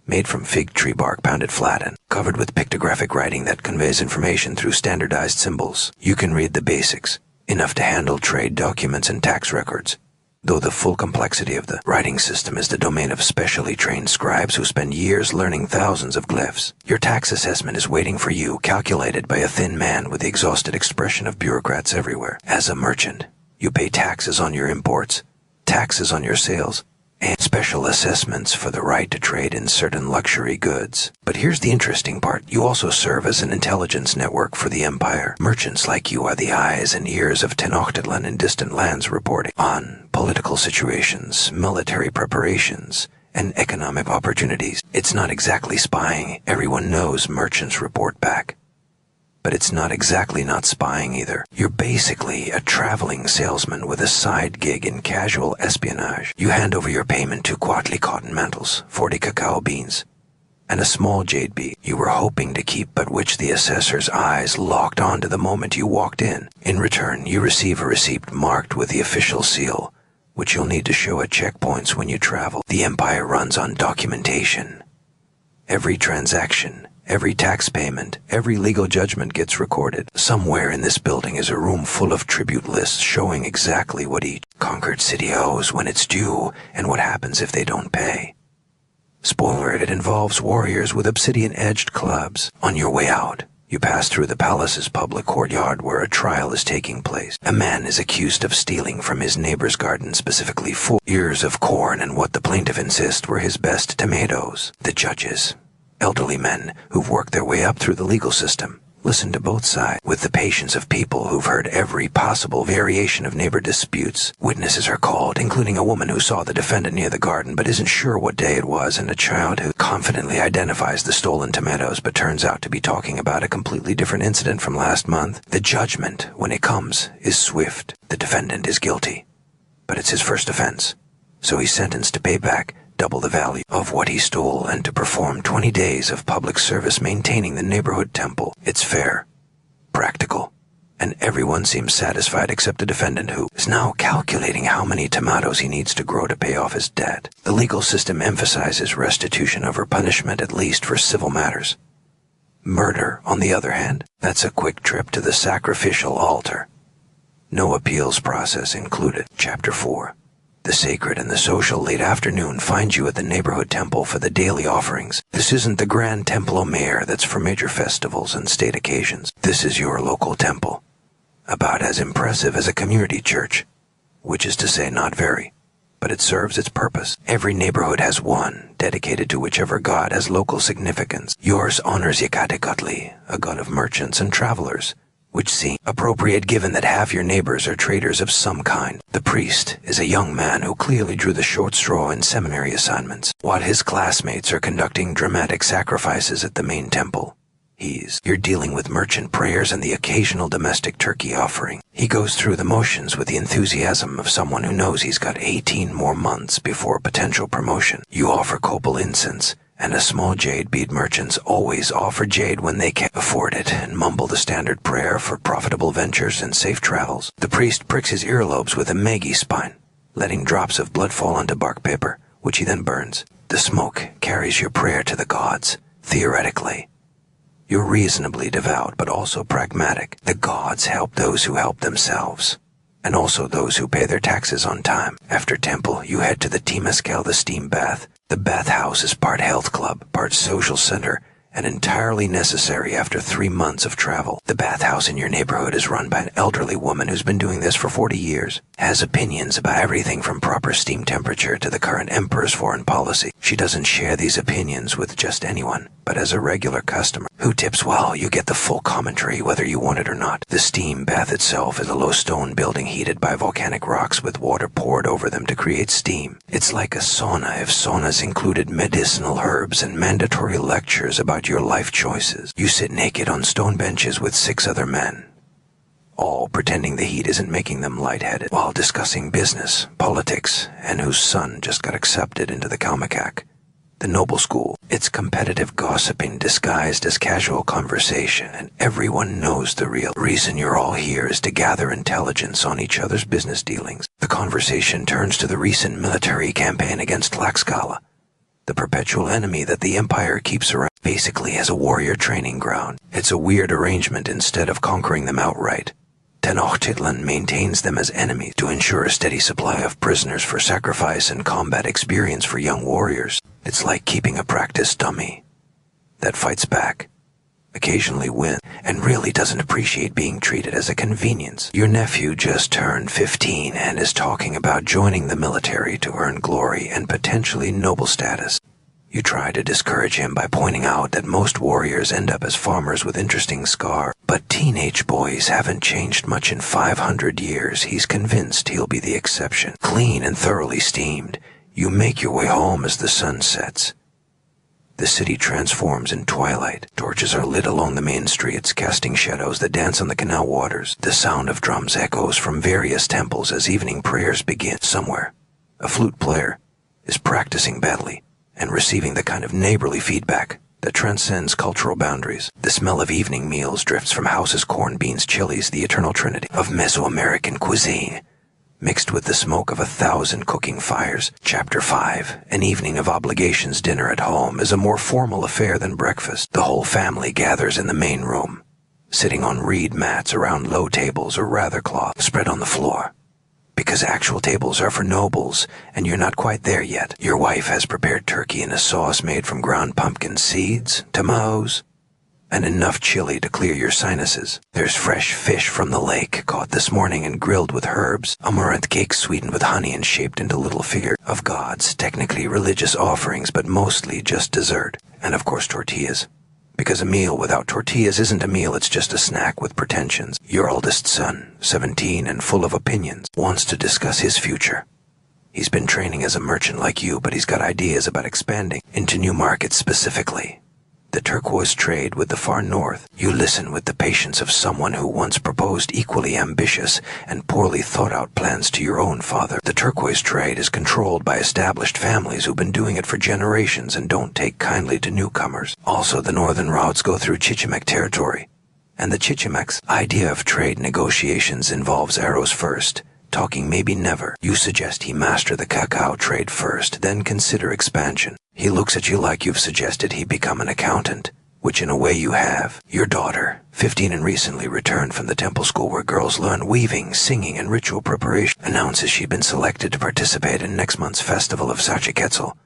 made from fig tree bark pounded flat and covered with pictographic writing that conveys information through standardized symbols. You can read the basics, enough to handle trade documents and tax records, though the full complexity of the writing system is the domain of specially trained scribes who spend years learning thousands of glyphs. Your tax assessment is waiting for you, calculated by a thin man with the exhausted expression of bureaucrats everywhere. As a merchant, you pay taxes on your imports, taxes on your sales, and special assessments for the right to trade in certain luxury goods. But here's the interesting part. You also serve as an intelligence network for the Empire. Merchants like you are the eyes and ears of Tenochtitlan in distant lands, reporting on political situations, military preparations, and economic opportunities. It's not exactly spying. Everyone knows merchants report back. But it's not exactly not spying either. You're basically a traveling salesman with a side gig in casual espionage. You hand over your payment to Quatli cotton mantles, 40 cacao beans, and a small jade bead you were hoping to keep, but which the assessor's eyes locked onto the moment you walked in. In return, you receive a receipt marked with the official seal, which you'll need to show at checkpoints when you travel. The Empire runs on documentation. Every transaction, every tax payment, every legal judgment gets recorded. Somewhere in this building is a room full of tribute lists showing exactly what each conquered city owes, when it's due, and what happens if they don't pay. Spoiler, it involves warriors with obsidian-edged clubs. On your way out, you pass through the palace's public courtyard where a trial is taking place. A man is accused of stealing from his neighbor's garden, specifically 4 ears of corn and what the plaintiff insists were his best tomatoes. The judges, elderly men who've worked their way up through the legal system, listen to both sides with the patience of people who've heard every possible variation of neighbor disputes. Witnesses are called, including a woman who saw the defendant near the garden but isn't sure what day it was, and a child who confidently identifies the stolen tomatoes but turns out to be talking about a completely different incident from last month. The judgment, when it comes, is swift. The defendant is guilty, but it's his first offense, so he's sentenced to pay back double the value of what he stole and to perform 20 days of public service maintaining the neighborhood temple. It's fair, practical, and everyone seems satisfied except the defendant, who is now calculating how many tomatoes he needs to grow to pay off his debt. The legal system emphasizes restitution over punishment, at least for civil matters. Murder, on the other hand, that's a quick trip to the sacrificial altar. No appeals process included. Chapter 4. The sacred and the social late afternoon find you at the neighborhood temple for the daily offerings. This isn't the grand Templo Mayor that's for major festivals and state occasions. This is your local temple, about as impressive as a community church, which is to say not very, but it serves its purpose. Every neighborhood has one, dedicated to whichever god has local significance. Yours honors Yekatekatli, a god of merchants and travelers, which seem appropriate given that half your neighbors are traders of some kind. The priest is a young man who clearly drew the short straw in seminary assignments, while his classmates are conducting dramatic sacrifices at the main temple. You're dealing with merchant prayers and the occasional domestic turkey offering. He goes through the motions with the enthusiasm of someone who knows he's got 18 more months before potential promotion. You offer copal incense, and a small jade bead. Merchants always offer jade when they can afford it, and mumble the standard prayer for profitable ventures and safe travels. The priest pricks his earlobes with a magi spine, letting drops of blood fall onto bark paper, which he then burns. The smoke carries your prayer to the gods, theoretically. You're reasonably devout, but also pragmatic. The gods help those who help themselves, and also those who pay their taxes on time. After temple, you head to the Temescal, the steam bath. The bathhouse is part health club, part social center, and entirely necessary after 3 months of travel. The bathhouse in your neighborhood is run by an elderly woman who's been doing this for 40 years, has opinions about everything from proper steam temperature to the current emperor's foreign policy. She doesn't share these opinions with just anyone, but as a regular customer who tips well. You get the full commentary whether you want it or not. The steam bath itself is a low stone building heated by volcanic rocks with water poured over them to create steam. It's like a sauna if saunas included medicinal herbs and mandatory lectures about your life choices. You sit naked on stone benches with 6 other men, all pretending the heat isn't making them lightheaded, while discussing business, politics, and whose son just got accepted into the Kalmakak, the noble school. It's competitive gossiping disguised as casual conversation, and everyone knows the real reason you're all here is to gather intelligence on each other's business dealings. The conversation turns to the recent military campaign against Tlaxcala, the perpetual enemy that the Empire keeps around, basically as a warrior training ground. It's a weird arrangement. Instead of conquering them outright, Tenochtitlan maintains them as enemies to ensure a steady supply of prisoners for sacrifice and combat experience for young warriors. It's like keeping a practice dummy that fights back, occasionally wins, and really doesn't appreciate being treated as a convenience. Your nephew just turned 15 and is talking about joining the military to earn glory and potentially noble status. You try to discourage him by pointing out that most warriors end up as farmers with interesting scars, but teenage boys haven't changed much in 500 years. He's convinced he'll be the exception. Clean and thoroughly steamed, you make your way home as the sun sets. The city transforms in twilight. Torches are lit along the main streets, casting shadows that dance on the canal waters. The sound of drums echoes from various temples as evening prayers begin. Somewhere, a flute player is practicing badly and receiving the kind of neighborly feedback that transcends cultural boundaries. The smell of evening meals drifts from houses, corn, beans, chilies, the eternal trinity of Mesoamerican cuisine, mixed with the smoke of 1,000 cooking fires. Chapter 5. An evening of obligations dinner at home is a more formal affair than breakfast. The whole family gathers in the main room, sitting on reed mats around low tables or rather cloth spread on the floor, because actual tables are for nobles, and you're not quite there yet. Your wife has prepared turkey in a sauce made from ground pumpkin seeds, tomatoes, and enough chili to clear your sinuses. There's fresh fish from the lake, caught this morning and grilled with herbs, amaranth cake sweetened with honey and shaped into little figures of gods, technically religious offerings, but mostly just dessert, and of course tortillas. Because a meal without tortillas isn't a meal, it's just a snack with pretensions. Your oldest son, 17 and full of opinions, wants to discuss his future. He's been training as a merchant like you, but he's got ideas about expanding into new markets, specifically the turquoise trade with the far north. You listen with the patience of someone who once proposed equally ambitious and poorly thought out plans to your own father. The turquoise trade is controlled by established families who've been doing it for generations and don't take kindly to newcomers. Also, the northern routes go through Chichimek territory, and the Chichimek's idea of trade negotiations involves arrows first, talking maybe never. You suggest he master the cacao trade first, then consider expansion. He looks at you like you've suggested he become an accountant, which in a way you have. Your daughter, 15 and recently returned from the temple school where girls learn weaving, singing, and ritual preparation, announces she'd been selected to participate in next month's festival of Xochitl,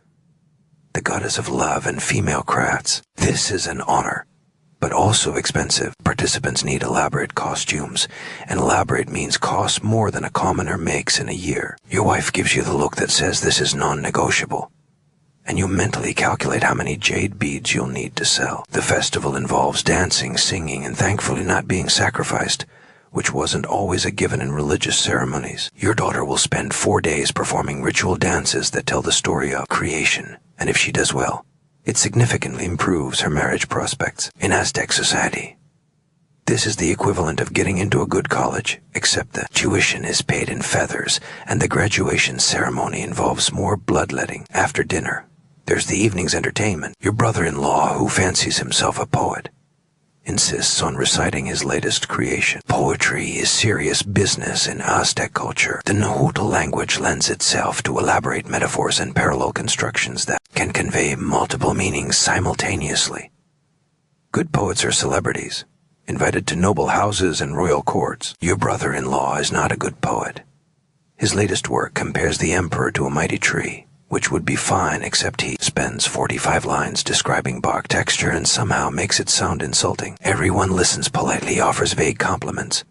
the goddess of love and female crafts. This is an honor, but also expensive. Participants need elaborate costumes, and elaborate means costs more than a commoner makes in a year. Your wife gives you the look that says this is non-negotiable, and you mentally calculate how many jade beads you'll need to sell. The festival involves dancing, singing, and thankfully not being sacrificed, which wasn't always a given in religious ceremonies. Your daughter will spend 4 days performing ritual dances that tell the story of creation, and if she does well, it significantly improves her marriage prospects. In Aztec society, this is the equivalent of getting into a good college, except the tuition is paid in feathers, and the graduation ceremony involves more bloodletting. After dinner, there's the evening's entertainment. Your brother-in-law, who fancies himself a poet, insists on reciting his latest creation. Poetry is serious business in Aztec culture. The Nahuatl language lends itself to elaborate metaphors and parallel constructions that can convey multiple meanings simultaneously. Good poets are celebrities, invited to noble houses and royal courts. Your brother-in-law is not a good poet. His latest work compares the emperor to a mighty tree, which would be fine except he spends 45 lines describing bark texture and somehow makes it sound insulting. Everyone listens politely, offers vague compliments,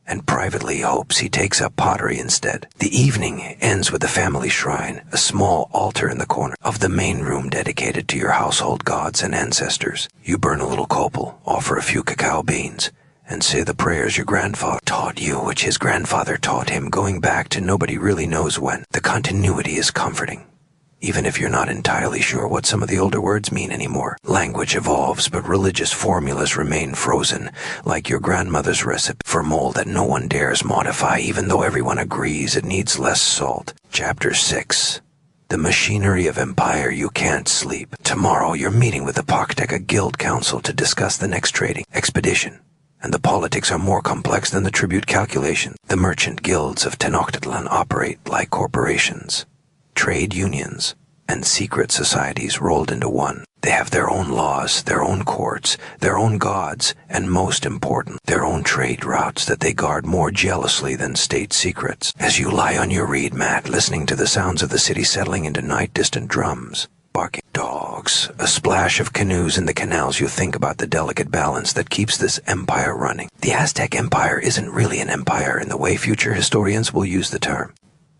and privately hopes he takes up pottery instead. The evening ends with the family shrine, a small altar in the corner of the main room dedicated to your household gods and ancestors. You burn a little copal, offer a few cacao beans, and say the prayers your grandfather taught you, which his grandfather taught him, going back to nobody really knows when. The continuity is comforting, even if you're not entirely sure what some of the older words mean anymore. Language evolves, but religious formulas remain frozen, like your grandmother's recipe for mold that no one dares modify, even though everyone agrees it needs less salt. Chapter 6. The machinery of empire. You can't sleep. Tomorrow you're meeting with the Pakhteka Guild Council to discuss the next trading expedition, and the politics are more complex than the tribute calculation. The merchant guilds of Tenochtitlan operate like corporations, trade unions, and secret societies rolled into one. They have their own laws, their own courts, their own gods, and most important, their own trade routes that they guard more jealously than state secrets. As you lie on your reed mat, listening to the sounds of the city settling into night-distant drums, barking dogs, a splash of canoes in the canals, you think about the delicate balance that keeps this empire running. The Aztec Empire isn't really an empire in the way future historians will use the term.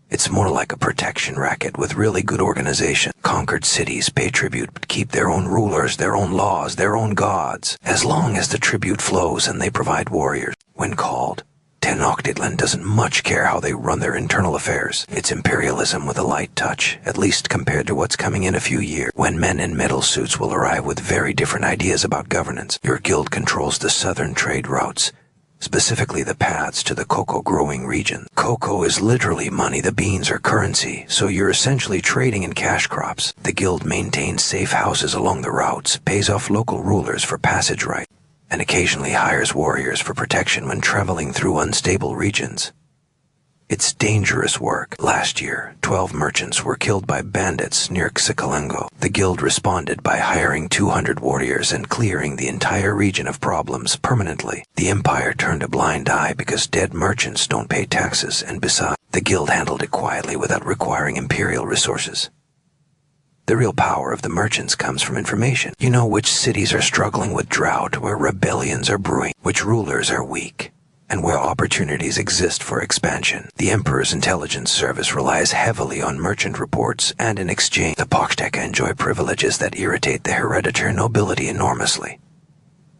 It's more like a protection racket with really good organization. Conquered cities pay tribute but keep their own rulers, their own laws, their own gods, as long as the tribute flows and they provide warriors when called. Tenochtitlan doesn't much care how they run their internal affairs. It's imperialism with a light touch, at least compared to what's coming in a few years, when men in metal suits will arrive with very different ideas about governance. Your guild controls the southern trade routes, specifically the paths to the cocoa-growing region. Cocoa is literally money, the beans are currency, so you're essentially trading in cash crops. The guild maintains safe houses along the routes, pays off local rulers for passage rights, and occasionally hires warriors for protection when traveling through unstable regions. It's dangerous work. Last year, 12 merchants were killed by bandits near Xicalengo. The guild responded by hiring 200 warriors and clearing the entire region of problems permanently. The empire turned a blind eye because dead merchants don't pay taxes, and besides, the guild handled it quietly without requiring imperial resources. The real power of the merchants comes from information. You know which cities are struggling with drought, where rebellions are brewing, which rulers are weak, and where opportunities exist for expansion. The Emperor's intelligence service relies heavily on merchant reports, and in exchange, the Pakhteka enjoy privileges that irritate the hereditary nobility enormously.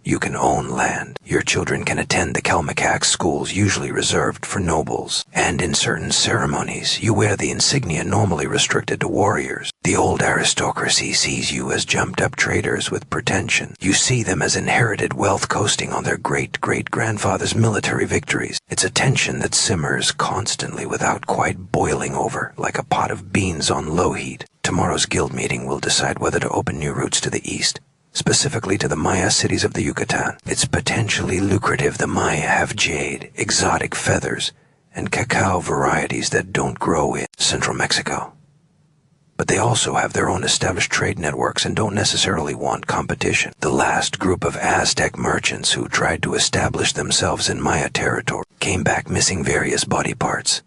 You can own land. Your children can attend the Kalmakak schools usually reserved for nobles. And in certain ceremonies, you wear the insignia normally restricted to warriors. The old aristocracy sees you as jumped-up traders with pretension. You see them as inherited wealth coasting on their great-great-grandfather's military victories. It's a tension that simmers constantly without quite boiling over, like a pot of beans on low heat. Tomorrow's guild meeting will decide whether to open new routes to the east, specifically to the Maya cities of the Yucatan. It's potentially lucrative. The Maya have jade, exotic feathers, and cacao varieties that don't grow in central Mexico. But they also have their own established trade networks and don't necessarily want competition. The last group of Aztec merchants who tried to establish themselves in Maya territory came back missing various body parts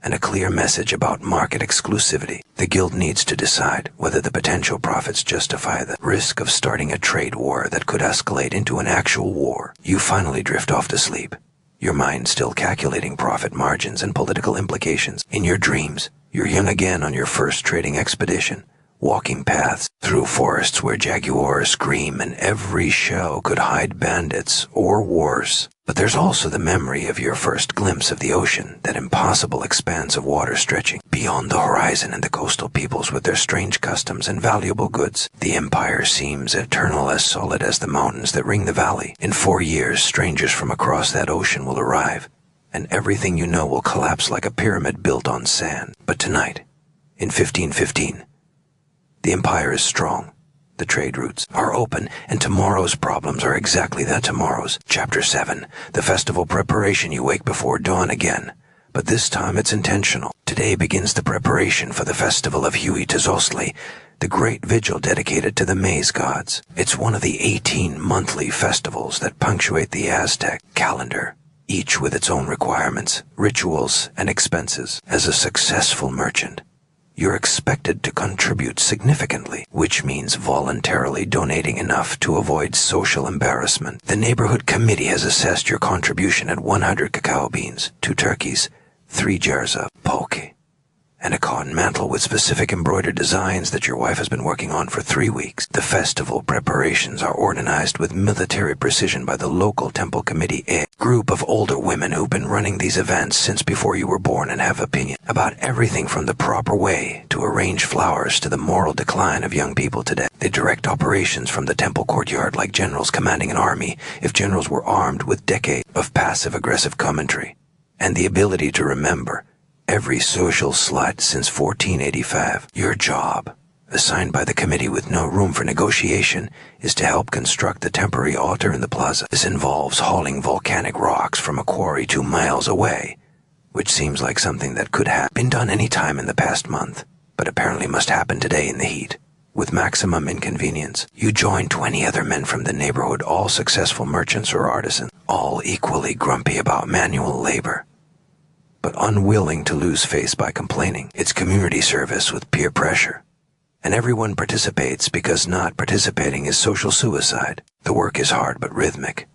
and a clear message about market exclusivity. The guild needs to decide whether the potential profits justify the risk of starting a trade war that could escalate into an actual war. You finally drift off to sleep, your mind still calculating profit margins and political implications. In your dreams, you're young again on your first trading expedition, walking paths through forests where jaguars scream and every shell could hide bandits or wars. But there's also the memory of your first glimpse of the ocean, that impossible expanse of water stretching beyond the horizon, and the coastal peoples with their strange customs and valuable goods. The empire seems eternal, as solid as the mountains that ring the valley. In 4 years, strangers from across that ocean will arrive, and everything you know will collapse like a pyramid built on sand. But tonight, in 1515, the empire is strong. The trade routes are open, and tomorrow's problems are exactly that tomorrow's. Chapter 7. The festival preparation. You wake before dawn again. But this time it's intentional. Today begins the preparation for the festival of Huitzilopochtli, the great vigil dedicated to the maize gods. It's one of the 18 monthly festivals that punctuate the Aztec calendar, each with its own requirements, rituals, and expenses. As a successful merchant, you're expected to contribute significantly, which means voluntarily donating enough to avoid social embarrassment. The neighborhood committee has assessed your contribution at 100 cacao beans, 2 turkeys, 3 jars of poke, and a cotton mantle with specific embroidered designs that your wife has been working on for 3 weeks. The festival preparations are organized with military precision by the local temple committee, a group of older women who've been running these events since before you were born and have opinion about everything from the proper way to arrange flowers to the moral decline of young people today. They direct operations from the temple courtyard like generals commanding an army, if generals were armed with decades of passive-aggressive commentary and the ability to remember every social slight since 1485. Your job, assigned by the committee with no room for negotiation, is to help construct the temporary altar in the plaza. This involves hauling volcanic rocks from a quarry 2 miles away, which seems like something that could have been done any time in the past month, but apparently must happen today in the heat, with maximum inconvenience. You join 20 other men from the neighborhood, all successful merchants or artisans, all equally grumpy about manual labor, but unwilling to lose face by complaining. It's community service with peer pressure, and everyone participates because not participating is social suicide. The work is hard but rhythmic.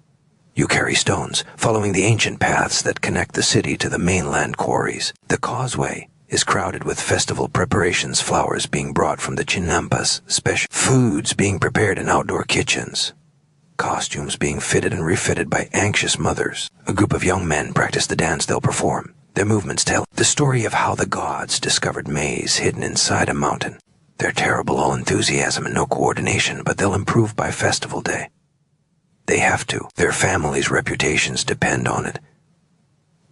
You carry stones, following the ancient paths that connect the city to the mainland quarries. The causeway is crowded with festival preparations, flowers being brought from the Chinampas, special foods being prepared in outdoor kitchens, costumes being fitted and refitted by anxious mothers. A group of young men practice the dance they'll perform. Their movements tell the story of how the gods discovered maize hidden inside a mountain. They're terrible, all enthusiasm and no coordination, but they'll improve by festival day. They have to. Their families' reputations depend on it.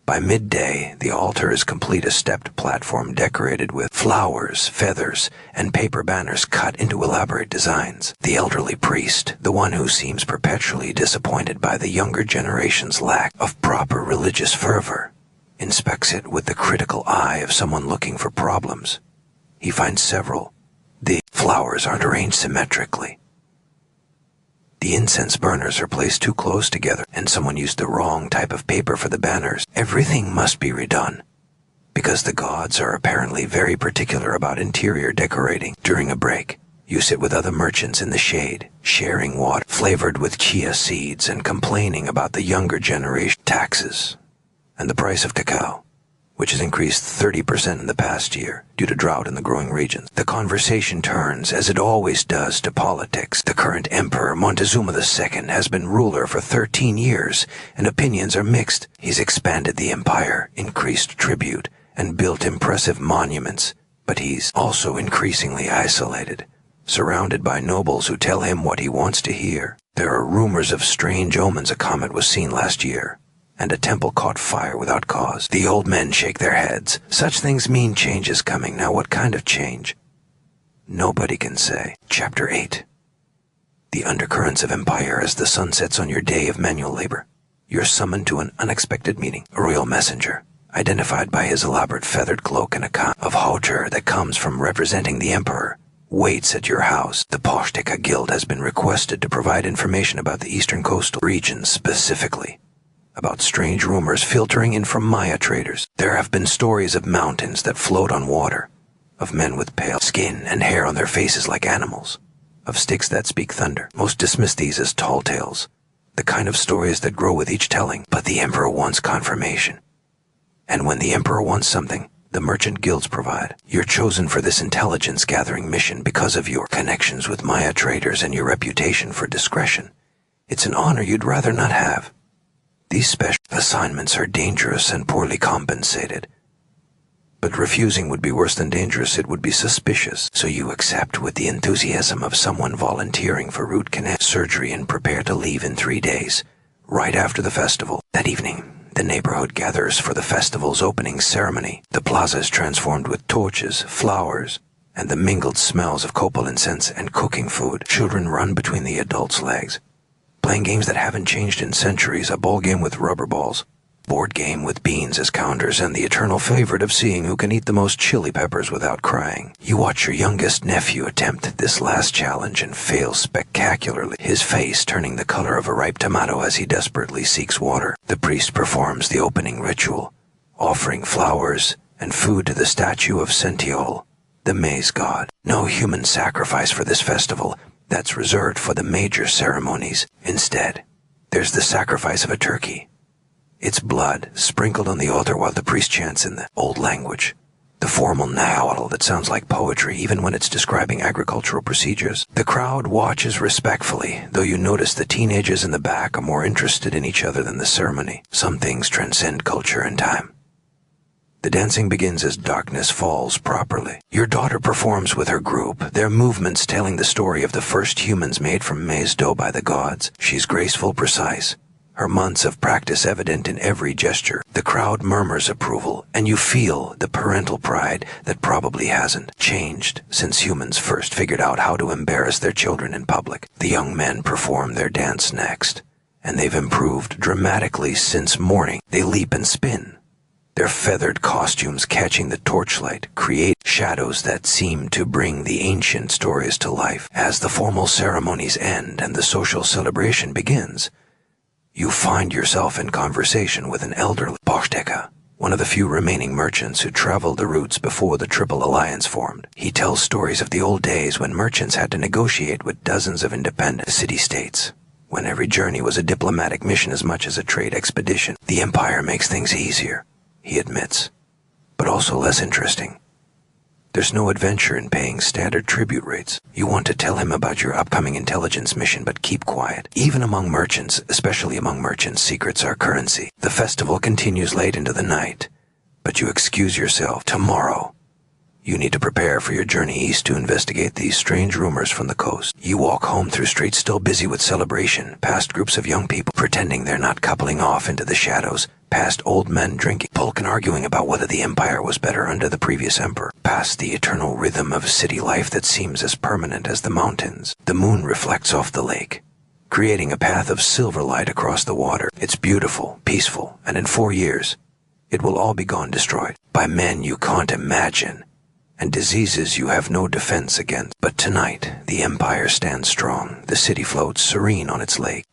By midday, the altar is complete, a stepped platform decorated with flowers, feathers, and paper banners cut into elaborate designs. The elderly priest, the one who seems perpetually disappointed by the younger generation's lack of proper religious fervor, inspects it with the critical eye of someone looking for problems. He finds several. The flowers aren't arranged symmetrically. The incense burners are placed too close together, and someone used the wrong type of paper for the banners. Everything must be redone, because the gods are apparently very particular about interior decorating. During a break, you sit with other merchants in the shade, sharing water flavored with chia seeds and complaining about the younger generation taxes and the price of cacao, which has increased 30% in the past year due to drought in the growing regions. The conversation turns, as it always does, to politics. The current emperor, Montezuma II, has been ruler for 13 years, and opinions are mixed. He's expanded the empire, increased tribute, and built impressive monuments, but he's also increasingly isolated, surrounded by nobles who tell him what he wants to hear. There are rumors of strange omens. A comet was seen last year, and a temple caught fire without cause. The old men shake their heads. Such things mean change is coming. Now what kind of change? Nobody can say. Chapter 8. The undercurrents of empire. As the sun sets on your day of manual labor, you're summoned to an unexpected meeting. A royal messenger, identified by his elaborate feathered cloak and a kind of hauteur that comes from representing the emperor, waits at your house. The Pashtika Guild has been requested to provide information about the eastern coastal regions, specifically about strange rumors filtering in from Maya traders. There have been stories of mountains that float on water, of men with pale skin and hair on their faces like animals, of sticks that speak thunder. Most dismiss these as tall tales, the kind of stories that grow with each telling. But the emperor wants confirmation. And when the emperor wants something, the merchant guilds provide. You're chosen for this intelligence-gathering mission because of your connections with Maya traders and your reputation for discretion. It's an honor you'd rather not have. These special assignments are dangerous and poorly compensated. But refusing would be worse than dangerous. It would be suspicious. So you accept with the enthusiasm of someone volunteering for root canal surgery and prepare to leave in 3 days, right after the festival. That evening, the neighborhood gathers for the festival's opening ceremony. The plaza is transformed with torches, flowers, and the mingled smells of copal incense and cooking food. Children run between the adults' legs, playing games that haven't changed in centuries, a ball game with rubber balls, board game with beans as counters, and the eternal favorite of seeing who can eat the most chili peppers without crying. You watch your youngest nephew attempt this last challenge and fail spectacularly, his face turning the color of a ripe tomato as he desperately seeks water. The priest performs the opening ritual, offering flowers and food to the statue of Sentiol, the maize god. No human sacrifice for this festival. That's reserved for the major ceremonies. Instead, there's the sacrifice of a turkey. Its blood sprinkled on the altar while the priest chants in the old language, the formal nahuatl that sounds like poetry even when it's describing agricultural procedures. The crowd watches respectfully, though you notice the teenagers in the back are more interested in each other than the ceremony. Some things transcend culture and time. The dancing begins as darkness falls properly. Your daughter performs with her group, their movements telling the story of the first humans made from maize dough by the gods. She's graceful, precise, her months of practice evident in every gesture. The crowd murmurs approval, and you feel the parental pride that probably hasn't changed since humans first figured out how to embarrass their children in public. The young men perform their dance next, and they've improved dramatically since morning. They leap and spin, their feathered costumes catching the torchlight, create shadows that seem to bring the ancient stories to life. As the formal ceremonies end and the social celebration begins, you find yourself in conversation with an elderly Poshteka, one of the few remaining merchants who traveled the routes before the Triple Alliance formed. He tells stories of the old days when merchants had to negotiate with dozens of independent city-states, when every journey was a diplomatic mission as much as a trade expedition. The Empire makes things easier, he admits, but also less interesting. There's no adventure in paying standard tribute rates. You want to tell him about your upcoming intelligence mission, but keep quiet. Even among merchants, especially among merchants, secrets are currency. The festival continues late into the night, but you excuse yourself. Tomorrow, you need to prepare for your journey east to investigate these strange rumors from the coast. You walk home through streets still busy with celebration, past groups of young people pretending they're not coupling off into the shadows, past old men drinking pulque and arguing about whether the empire was better under the previous emperor, past the eternal rhythm of city life that seems as permanent as the mountains. The moon reflects off the lake, creating a path of silver light across the water. It's beautiful, peaceful, and in 4 years, it will all be gone, destroyed by men you can't imagine, and diseases you have no defense against. But tonight, the empire stands strong. The city floats serene on its lake,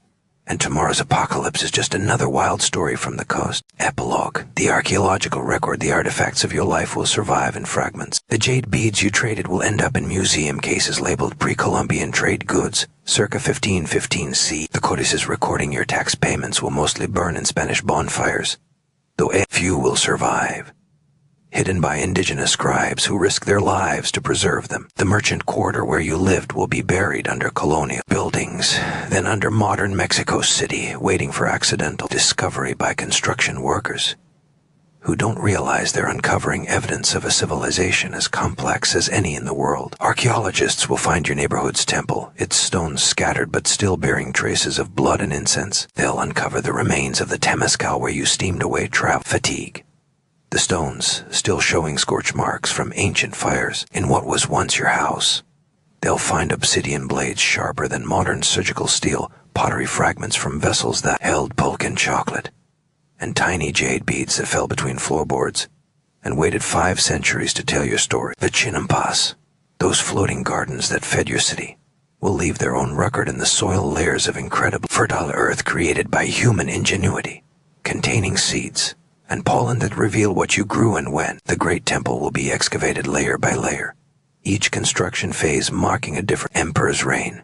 and tomorrow's apocalypse is just another wild story from the coast. Epilogue. The archaeological record, the artifacts of your life will survive in fragments. The jade beads you traded will end up in museum cases labeled pre-Columbian trade goods, circa 1515 C. The codices recording your tax payments will mostly burn in Spanish bonfires, though a few will survive, hidden by indigenous scribes who risk their lives to preserve them. The merchant quarter where you lived will be buried under colonial buildings, then under modern Mexico City, waiting for accidental discovery by construction workers who don't realize they're uncovering evidence of a civilization as complex as any in the world. Archaeologists will find your neighborhood's temple, its stones scattered but still bearing traces of blood and incense. They'll uncover the remains of the Temescal where you steamed away travel fatigue, the stones still showing scorch marks from ancient fires in what was once your house. They'll find obsidian blades sharper than modern surgical steel, pottery fragments from vessels that held pulque and chocolate, and tiny jade beads that fell between floorboards and waited 5 centuries to tell your story. The Chinampas, those floating gardens that fed your city, will leave their own record in the soil layers of incredible fertile earth created by human ingenuity, containing seeds and pollen that reveal what you grew and when. The great temple will be excavated layer by layer, each construction phase marking a different emperor's reign,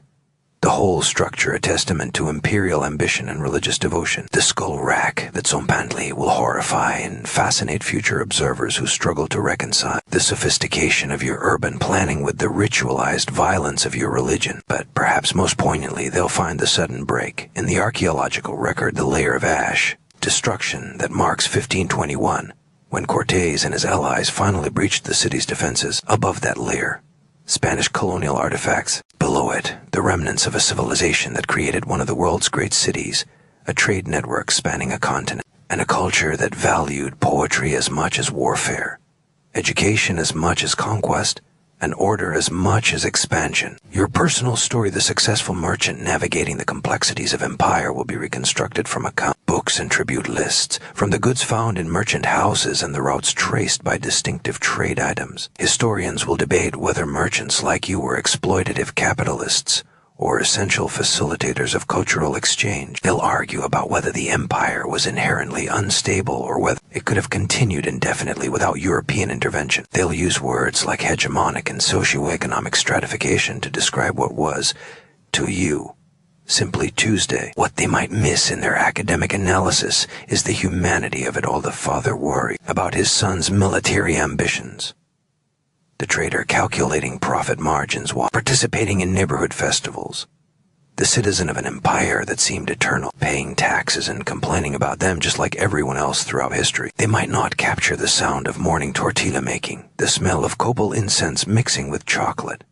the whole structure a testament to imperial ambition and religious devotion. The skull rack that Zompantli will horrify and fascinate future observers who struggle to reconcile the sophistication of your urban planning with the ritualized violence of your religion. But perhaps most poignantly, they'll find the sudden break in the archaeological record, the layer of ash, destruction that marks 1521, when Cortés and his allies finally breached the city's defenses. Above that layer, Spanish colonial artifacts. Below it, the remnants of a civilization that created one of the world's great cities, a trade network spanning a continent, and a culture that valued poetry as much as warfare, education as much as conquest, and order as much as expansion. Your personal story, the successful merchant navigating the complexities of empire, will be reconstructed from account books and tribute lists, from the goods found in merchant houses and the routes traced by distinctive trade items. Historians will debate whether merchants like you were exploitative capitalists or essential facilitators of cultural exchange. They'll argue about whether the empire was inherently unstable or whether it could have continued indefinitely without European intervention. They'll use words like hegemonic and socioeconomic stratification to describe what was, to you, simply Tuesday. What they might miss in their academic analysis is the humanity of it all. The father worried about his son's military ambitions. The trader calculating profit margins while participating in neighborhood festivals. The citizen of an empire that seemed eternal, paying taxes and complaining about them just like everyone else throughout history. They might not capture the sound of morning tortilla making, the smell of copal incense mixing with chocolate,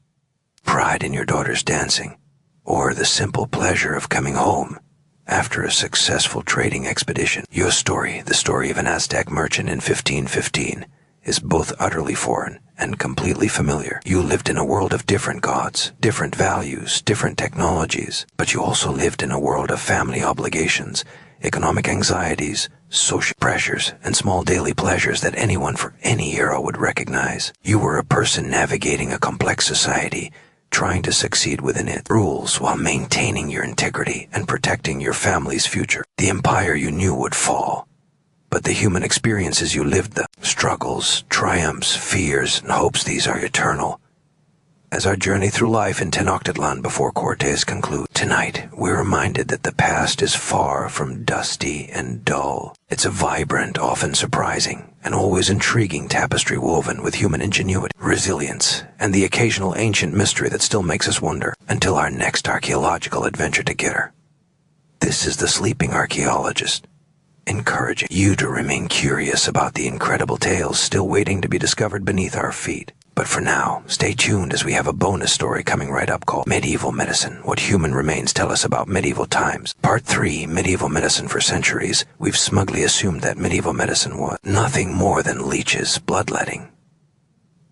pride in your daughter's dancing, or the simple pleasure of coming home after a successful trading expedition. Your story, the story of an Aztec merchant in 1515, is both utterly foreign and completely familiar. You lived in a world of different gods, different values, different technologies, but you also lived in a world of family obligations, economic anxieties, social pressures, and small daily pleasures that anyone for any era would recognize. You were a person navigating a complex society, trying to succeed within its rules while maintaining your integrity and protecting your family's future. The empire you knew would fall, but the human experiences you lived, the struggles, triumphs, fears, and hopes, these are eternal. As our journey through life in Tenochtitlan before Cortes concludes, tonight we're reminded that the past is far from dusty and dull. It's a vibrant, often surprising, and always intriguing tapestry woven with human ingenuity, resilience, and the occasional ancient mystery that still makes us wonder until our next archaeological adventure together. This is the Sleeping Archaeologist, encouraging you to remain curious about the incredible tales still waiting to be discovered beneath our feet. But for now, stay tuned as we have a bonus story coming right up called Medieval Medicine, What Human Remains Tell Us About Medieval Times. Part 3, Medieval Medicine for Centuries. We've smugly assumed that medieval medicine was nothing more than leeches, bloodletting,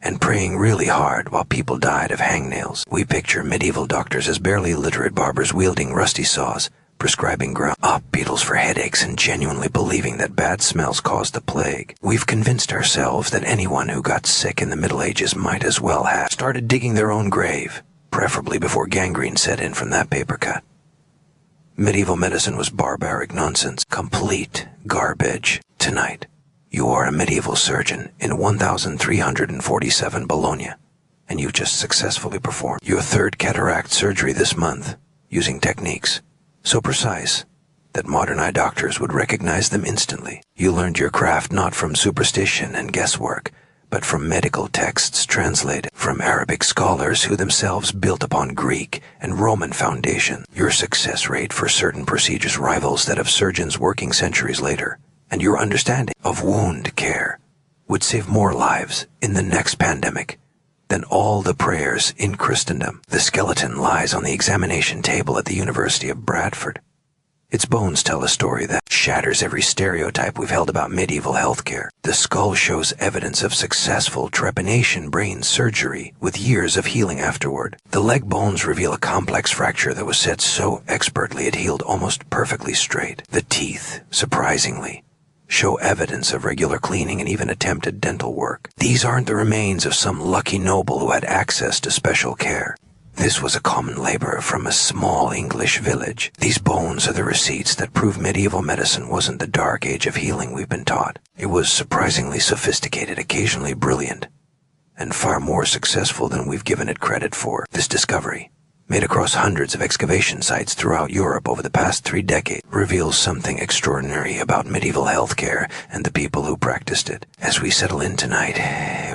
and praying really hard while people died of hangnails. We picture medieval doctors as barely literate barbers wielding rusty saws, prescribing ground up beetles for headaches and genuinely believing that bad smells caused the plague. We've convinced ourselves that anyone who got sick in the Middle Ages might as well have started digging their own grave, preferably before gangrene set in from that paper cut. Medieval medicine was barbaric nonsense, complete garbage. Tonight, you are a medieval surgeon in 1347 Bologna, and you just successfully performed your third cataract surgery this month using techniques so precise that modern eye doctors would recognize them instantly. You learned your craft not from superstition and guesswork, but from medical texts translated from Arabic scholars who themselves built upon Greek and Roman foundation. Your success rate for certain procedures rivals that of surgeons working centuries later, and your understanding of wound care would save more lives in the next pandemic than all the prayers in Christendom. The skeleton lies on the examination table at the University of Bradford. Its bones tell a story that shatters every stereotype we've held about medieval healthcare. The skull shows evidence of successful trepanation brain surgery with years of healing afterward. The leg bones reveal a complex fracture that was set so expertly it healed almost perfectly straight. The teeth, surprisingly, show evidence of regular cleaning and even attempted dental work. These aren't the remains of some lucky noble who had access to special care. This was a common laborer from a small English village. These bones are the receipts that prove medieval medicine wasn't the dark age of healing we've been taught. It was surprisingly sophisticated, occasionally brilliant, and far more successful than we've given it credit for. This discovery, made across hundreds of excavation sites throughout Europe over the past 3 decades, reveals something extraordinary about medieval healthcare and the people who practiced it. As we settle in tonight,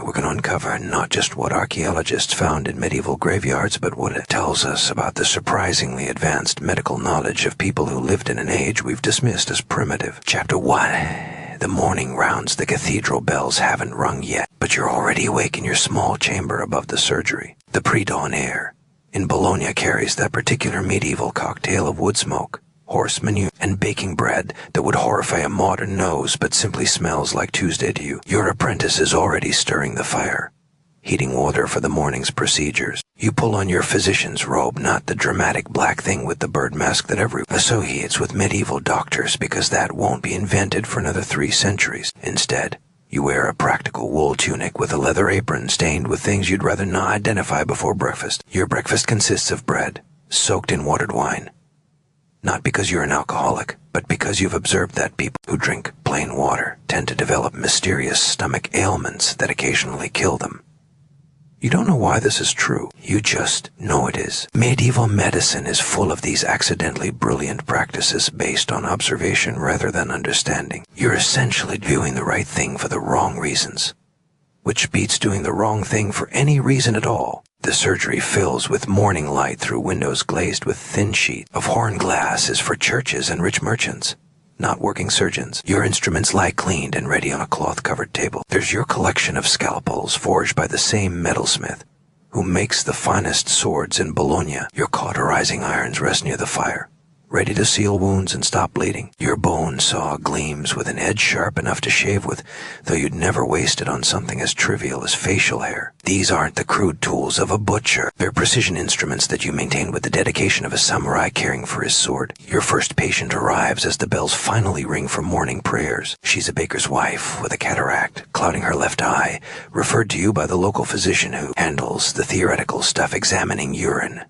we're going to uncover not just what archaeologists found in medieval graveyards, but what it tells us about the surprisingly advanced medical knowledge of people who lived in an age we've dismissed as primitive. Chapter 1. The morning rounds. The cathedral bells haven't rung yet, but you're already awake in your small chamber above the surgery. The pre-dawn air in Bologna carries that particular medieval cocktail of wood smoke, horse manure, and baking bread that would horrify a modern nose but simply smells like Tuesday to you. Your apprentice is already stirring the fire, heating water for the morning's procedures. You pull on your physician's robe, not the dramatic black thing with the bird mask that everyone associates with medieval doctors, because that won't be invented for another 3 centuries. Instead, you wear a practical wool tunic with a leather apron stained with things you'd rather not identify before breakfast. Your breakfast consists of bread, soaked in watered wine. Not because you're an alcoholic, but because you've observed that people who drink plain water tend to develop mysterious stomach ailments that occasionally kill them. You don't know why this is true, you just know it is. Medieval medicine is full of these accidentally brilliant practices based on observation rather than understanding. You're essentially doing the right thing for the wrong reasons, which beats doing the wrong thing for any reason at all. The surgery fills with morning light through windows glazed with thin sheet of horn glass is for churches and rich merchants, not working surgeons. Your instruments lie cleaned and ready on a cloth-covered table. There's your collection of scalpels forged by the same metalsmith who makes the finest swords in Bologna. Your cauterizing irons rest near the fire, ready to seal wounds and stop bleeding. Your bone saw gleams with an edge sharp enough to shave with, though you'd never waste it on something as trivial as facial hair. These aren't the crude tools of a butcher. They're precision instruments that you maintain with the dedication of a samurai caring for his sword. Your first patient arrives as the bells finally ring for morning prayers. She's a baker's wife with a cataract clouding her left eye, referred to you by the local physician who handles the theoretical stuff, examining urine,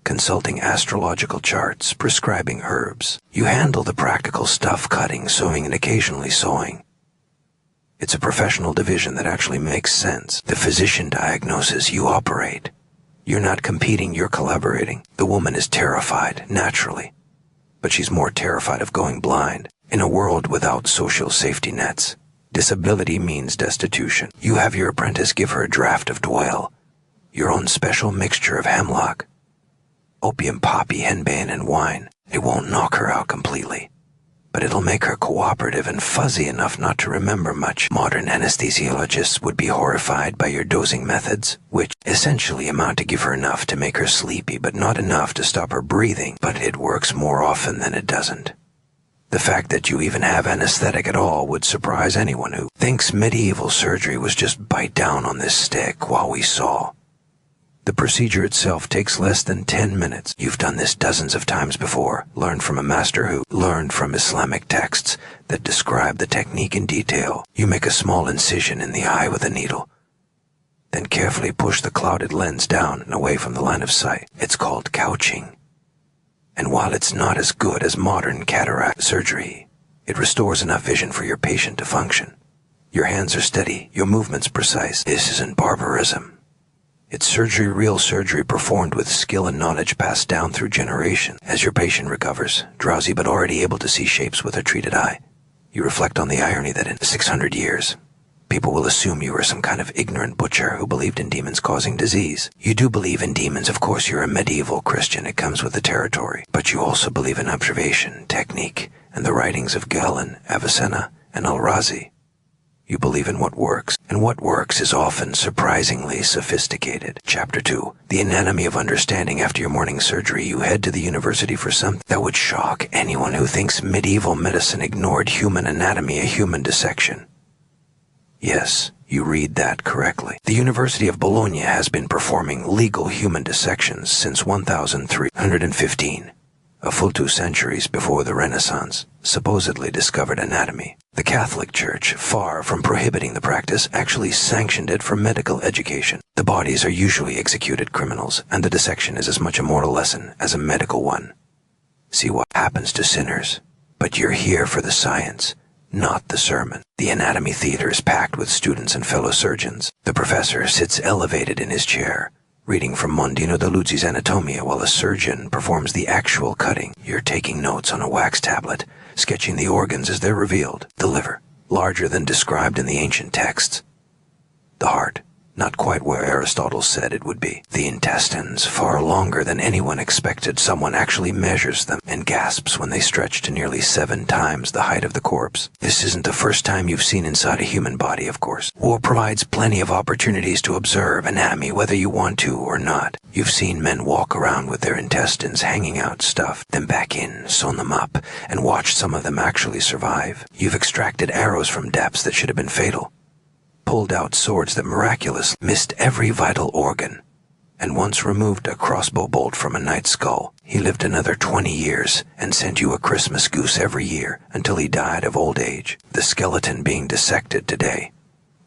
consulting astrological charts, prescribing herbs. You handle the practical stuff, cutting, sewing, and occasionally sawing. It's a professional division that actually makes sense. The physician diagnoses, you operate. You're not competing, you're collaborating. The woman is terrified, naturally. But she's more terrified of going blind. In a world without social safety nets, disability means destitution. You have your apprentice give her a draught of Doyle, your own special mixture of hemlock, opium, poppy, henbane, and wine. It won't knock her out completely, but it'll make her cooperative and fuzzy enough not to remember much. Modern anesthesiologists would be horrified by your dosing methods, which essentially amount to give her enough to make her sleepy, but not enough to stop her breathing. But it works more often than it doesn't. The fact that you even have anesthetic at all would surprise anyone who thinks medieval surgery was just bite down on this stick while we saw. The procedure itself takes less than 10 minutes. You've done this dozens of times before, learned from a master who learned from Islamic texts that describe the technique in detail. You make a small incision in the eye with a needle, then carefully push the clouded lens down and away from the line of sight. It's called couching. And while it's not as good as modern cataract surgery, it restores enough vision for your patient to function. Your hands are steady, your movements precise. This isn't barbarism. It's surgery, real surgery performed with skill and knowledge passed down through generations. As your patient recovers, drowsy but already able to see shapes with a treated eye, you reflect on the irony that in 600 years, people will assume you were some kind of ignorant butcher who believed in demons causing disease. You do believe in demons, of course. You're a medieval Christian, it comes with the territory. But you also believe in observation, technique, and the writings of Galen, Avicenna, and Al-Razi. You believe in what works, and what works is often surprisingly sophisticated. Chapter 2. The Anatomy of Understanding. After your morning surgery, you head to the university for something that would shock anyone who thinks medieval medicine ignored human anatomy, a human dissection. Yes, you read that correctly. The University of Bologna has been performing legal human dissections since 1315. A full 2 centuries before the Renaissance supposedly discovered anatomy. The Catholic Church, far from prohibiting the practice, actually sanctioned it for medical education. The bodies are usually executed criminals, and the dissection is as much a moral lesson as a medical one. See what happens to sinners. But you're here for the science, not the sermon. The anatomy theater is packed with students and fellow surgeons. The professor sits elevated in his chair, reading from Mondino de Luzzi's Anatomia while a surgeon performs the actual cutting. You're taking notes on a wax tablet, sketching the organs as they're revealed. The liver, larger than described in the ancient texts. The heart, not quite where Aristotle said it would be. The intestines, far longer than anyone expected. Someone actually measures them and gasps when they stretch to nearly 7 times the height of the corpse. This isn't the first time you've seen inside a human body, of course. War provides plenty of opportunities to observe anatomy, whether you want to or not. You've seen men walk around with their intestines hanging out, stuffed, then back in, sewn them up, and watched some of them actually survive. You've extracted arrows from depths that should have been fatal. pulled out swords that miraculously missed every vital organ, and once removed a crossbow bolt from a knight's skull. He lived another 20 years and sent you a Christmas goose every year until he died of old age. The skeleton being dissected today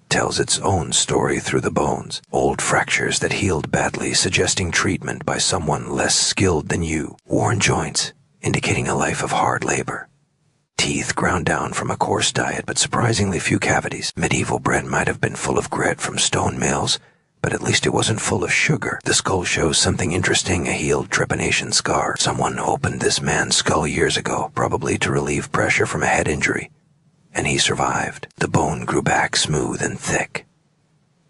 tells its own story through the bones. Old fractures that healed badly, suggesting treatment by someone less skilled than you. Worn joints, indicating a life of hard labor. Teeth ground down from a coarse diet, but surprisingly few cavities. Medieval bread might have been full of grit from stone mills, but at least it wasn't full of sugar. The skull shows something interesting, a healed trepanation scar. Someone opened this man's skull years ago, probably to relieve pressure from a head injury, and he survived. The bone grew back smooth and thick.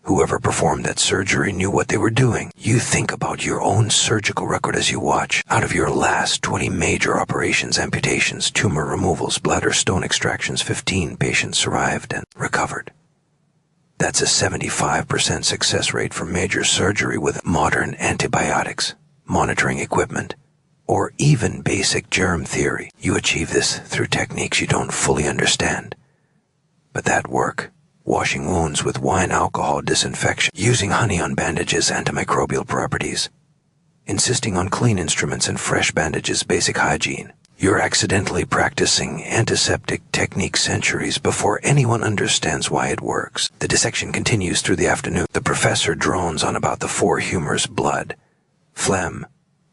Whoever performed that surgery knew what they were doing. You think about your own surgical record as you watch. Out of your last 20 major operations, amputations, tumor removals, bladder stone extractions, 15 patients survived and recovered. That's a 75% success rate for major surgery with modern antibiotics, monitoring equipment, or even basic germ theory. You achieve this through techniques you don't fully understand. But that work, washing wounds with wine alcohol disinfection, using honey on bandages, antimicrobial properties, insisting on clean instruments and fresh bandages, basic hygiene. You're accidentally practicing antiseptic techniques centuries before anyone understands why it works. The dissection continues through the afternoon. The professor drones on about the four humors: blood, phlegm,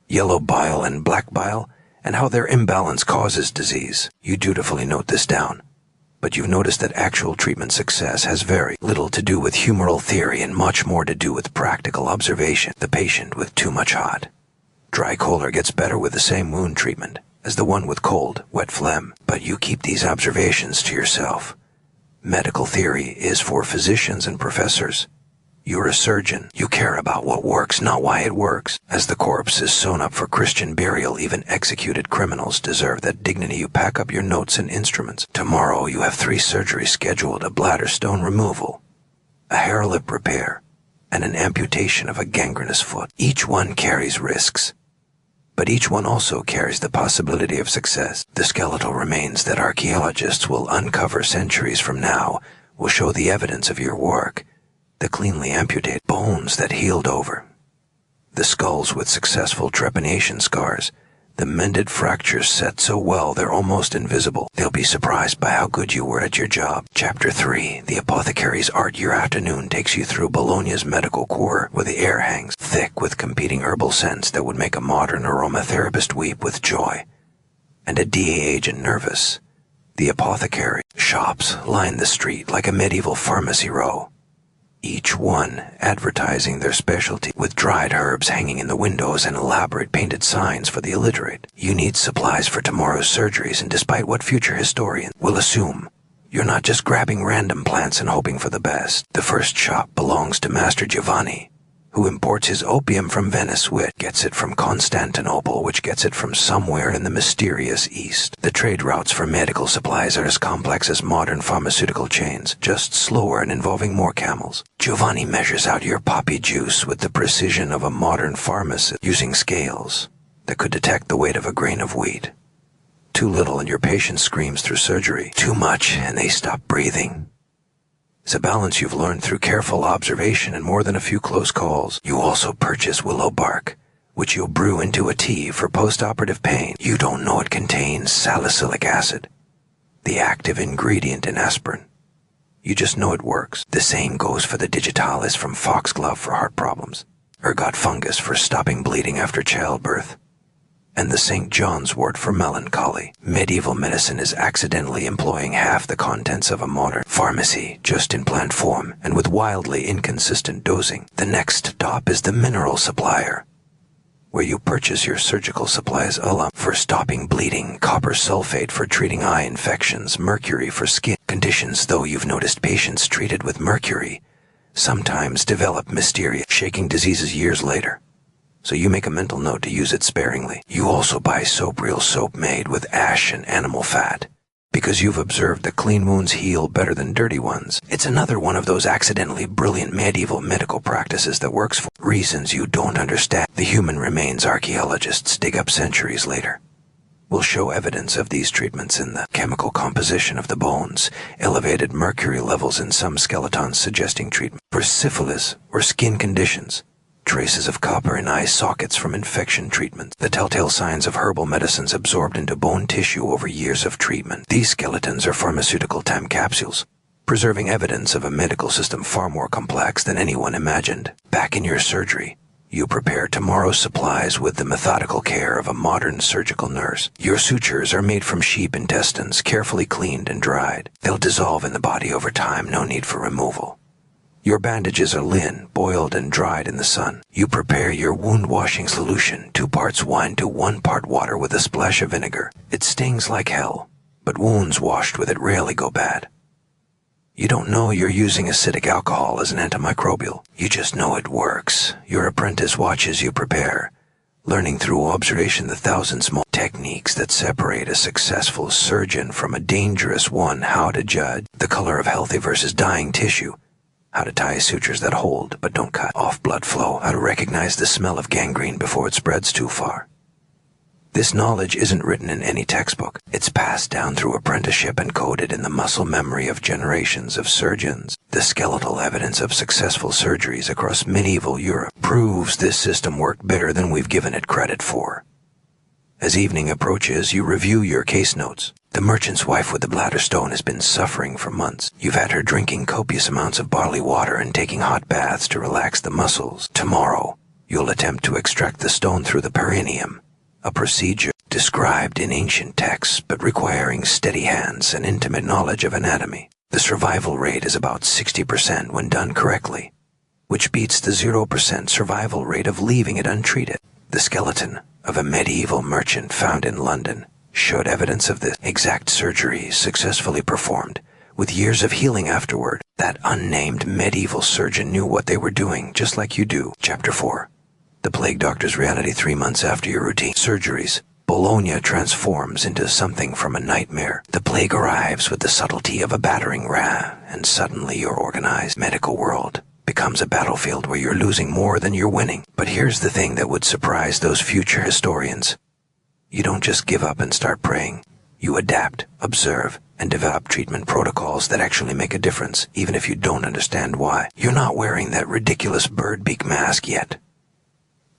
yellow bile, and black bile, and how their imbalance causes disease. You dutifully note this down. But you've noticed that actual treatment success has very little to do with humoral theory and much more to do with practical observation. The patient with too much hot, dry choler gets better with the same wound treatment as the one with cold, wet phlegm. But you keep these observations to yourself. Medical theory is for physicians and professors. You're a surgeon. You care about what works, not why it works. As the corpse is sewn up for Christian burial, even executed criminals deserve that dignity. You pack up your notes and instruments. Tomorrow you have 3 surgeries scheduled: a bladder stone removal, a hair lip repair, and an amputation of a gangrenous foot. Each one carries risks, but each one also carries the possibility of success. The skeletal remains that archaeologists will uncover centuries from now will show the evidence of your work. The cleanly amputated bones that healed over, the skulls with successful trepanation scars, the mended fractures set so well they're almost invisible. They'll be surprised by how good you were at your job. Chapter 3, The Apothecary's Art. Your afternoon takes you through Bologna's medical core, where the air hangs thick with competing herbal scents that would make a modern aromatherapist weep with joy, and a DA agent nervous. The apothecary shops line the street like a medieval pharmacy row, each one advertising their specialty, with dried herbs hanging in the windows and elaborate painted signs for the illiterate. You need supplies for tomorrow's surgeries, and despite what future historian will assume, you're not just grabbing random plants and hoping for the best. The first shop belongs to Master Giovanni, who imports his opium from Venice, which gets it from Constantinople, which gets it from somewhere in the mysterious East. The trade routes for medical supplies are as complex as modern pharmaceutical chains, just slower and involving more camels. Giovanni measures out your poppy juice with the precision of a modern pharmacist, using scales that could detect the weight of a grain of wheat. Too little and your patient screams through surgery. Too much and they stop breathing. It's a balance you've learned through careful observation and more than a few close calls. You also purchase willow bark, which you'll brew into a tea for post-operative pain. You don't know it contains salicylic acid, the active ingredient in aspirin. You just know it works. The same goes for the digitalis from foxglove for heart problems, ergot fungus for stopping bleeding after childbirth, and the St. John's wort for melancholy. Medieval medicine is accidentally employing half the contents of a modern pharmacy, just in plant form and with wildly inconsistent dosing. The next stop is the mineral supplier, where you purchase your surgical supplies: alum for stopping bleeding, copper sulfate for treating eye infections, mercury for skin conditions, though you've noticed patients treated with mercury sometimes develop mysterious shaking diseases years later. So you make a mental note to use it sparingly. You also buy soap, real soap made with ash and animal fat, because you've observed that clean wounds heal better than dirty ones. It's another one of those accidentally brilliant medieval medical practices that works for reasons you don't understand. The human remains archaeologists dig up centuries later. will show evidence of these treatments in the chemical composition of the bones, elevated mercury levels in some skeletons suggesting treatment for syphilis or skin conditions, traces of copper in eye sockets from infection treatments, the telltale signs of herbal medicines absorbed into bone tissue over years of treatment. These skeletons are pharmaceutical time capsules, preserving evidence of a medical system far more complex than anyone imagined. Back in your surgery, you prepare tomorrow's supplies with the methodical care of a modern surgical nurse. Your sutures are made from sheep intestines, carefully cleaned and dried. They'll dissolve in the body over time, no need for removal. Your bandages are linen, boiled and dried in the sun. You prepare your wound washing solution, 2 parts wine to 1 part water with a splash of vinegar. It stings like hell, but wounds washed with it rarely go bad. You don't know you're using acidic alcohol as an antimicrobial. You just know it works. Your apprentice watches you prepare, learning through observation the thousand small techniques that separate a successful surgeon from a dangerous one, how to judge the color of healthy versus dying tissue, how to tie sutures that hold but don't cut off blood flow, how to recognize the smell of gangrene before it spreads too far. This knowledge isn't written in any textbook. It's passed down through apprenticeship and coded in the muscle memory of generations of surgeons. The skeletal evidence of successful surgeries across medieval Europe proves this system worked better than we've given it credit for. As evening approaches, you review your case notes. The merchant's wife with the bladder stone has been suffering for months. You've had her drinking copious amounts of barley water and taking hot baths to relax the muscles. Tomorrow, you'll attempt to extract the stone through the perineum, a procedure described in ancient texts but requiring steady hands and intimate knowledge of anatomy. The survival rate is about 60% when done correctly, which beats the 0% survival rate of leaving it untreated. The skeleton of a medieval merchant found in London showed evidence of this exact surgery successfully performed, with years of healing afterward. That unnamed medieval surgeon knew what they were doing, just like you do. Chapter 4. The plague doctor's reality 3 months after your routine surgeries. Bologna transforms into something from a nightmare. The plague arrives with the subtlety of a battering ram, and suddenly your organized medical world becomes a battlefield where you're losing more than you're winning. But here's the thing that would surprise those future historians. You don't just give up and start praying. You adapt, observe, and develop treatment protocols that actually make a difference, even if you don't understand why. You're not wearing that ridiculous bird beak mask yet.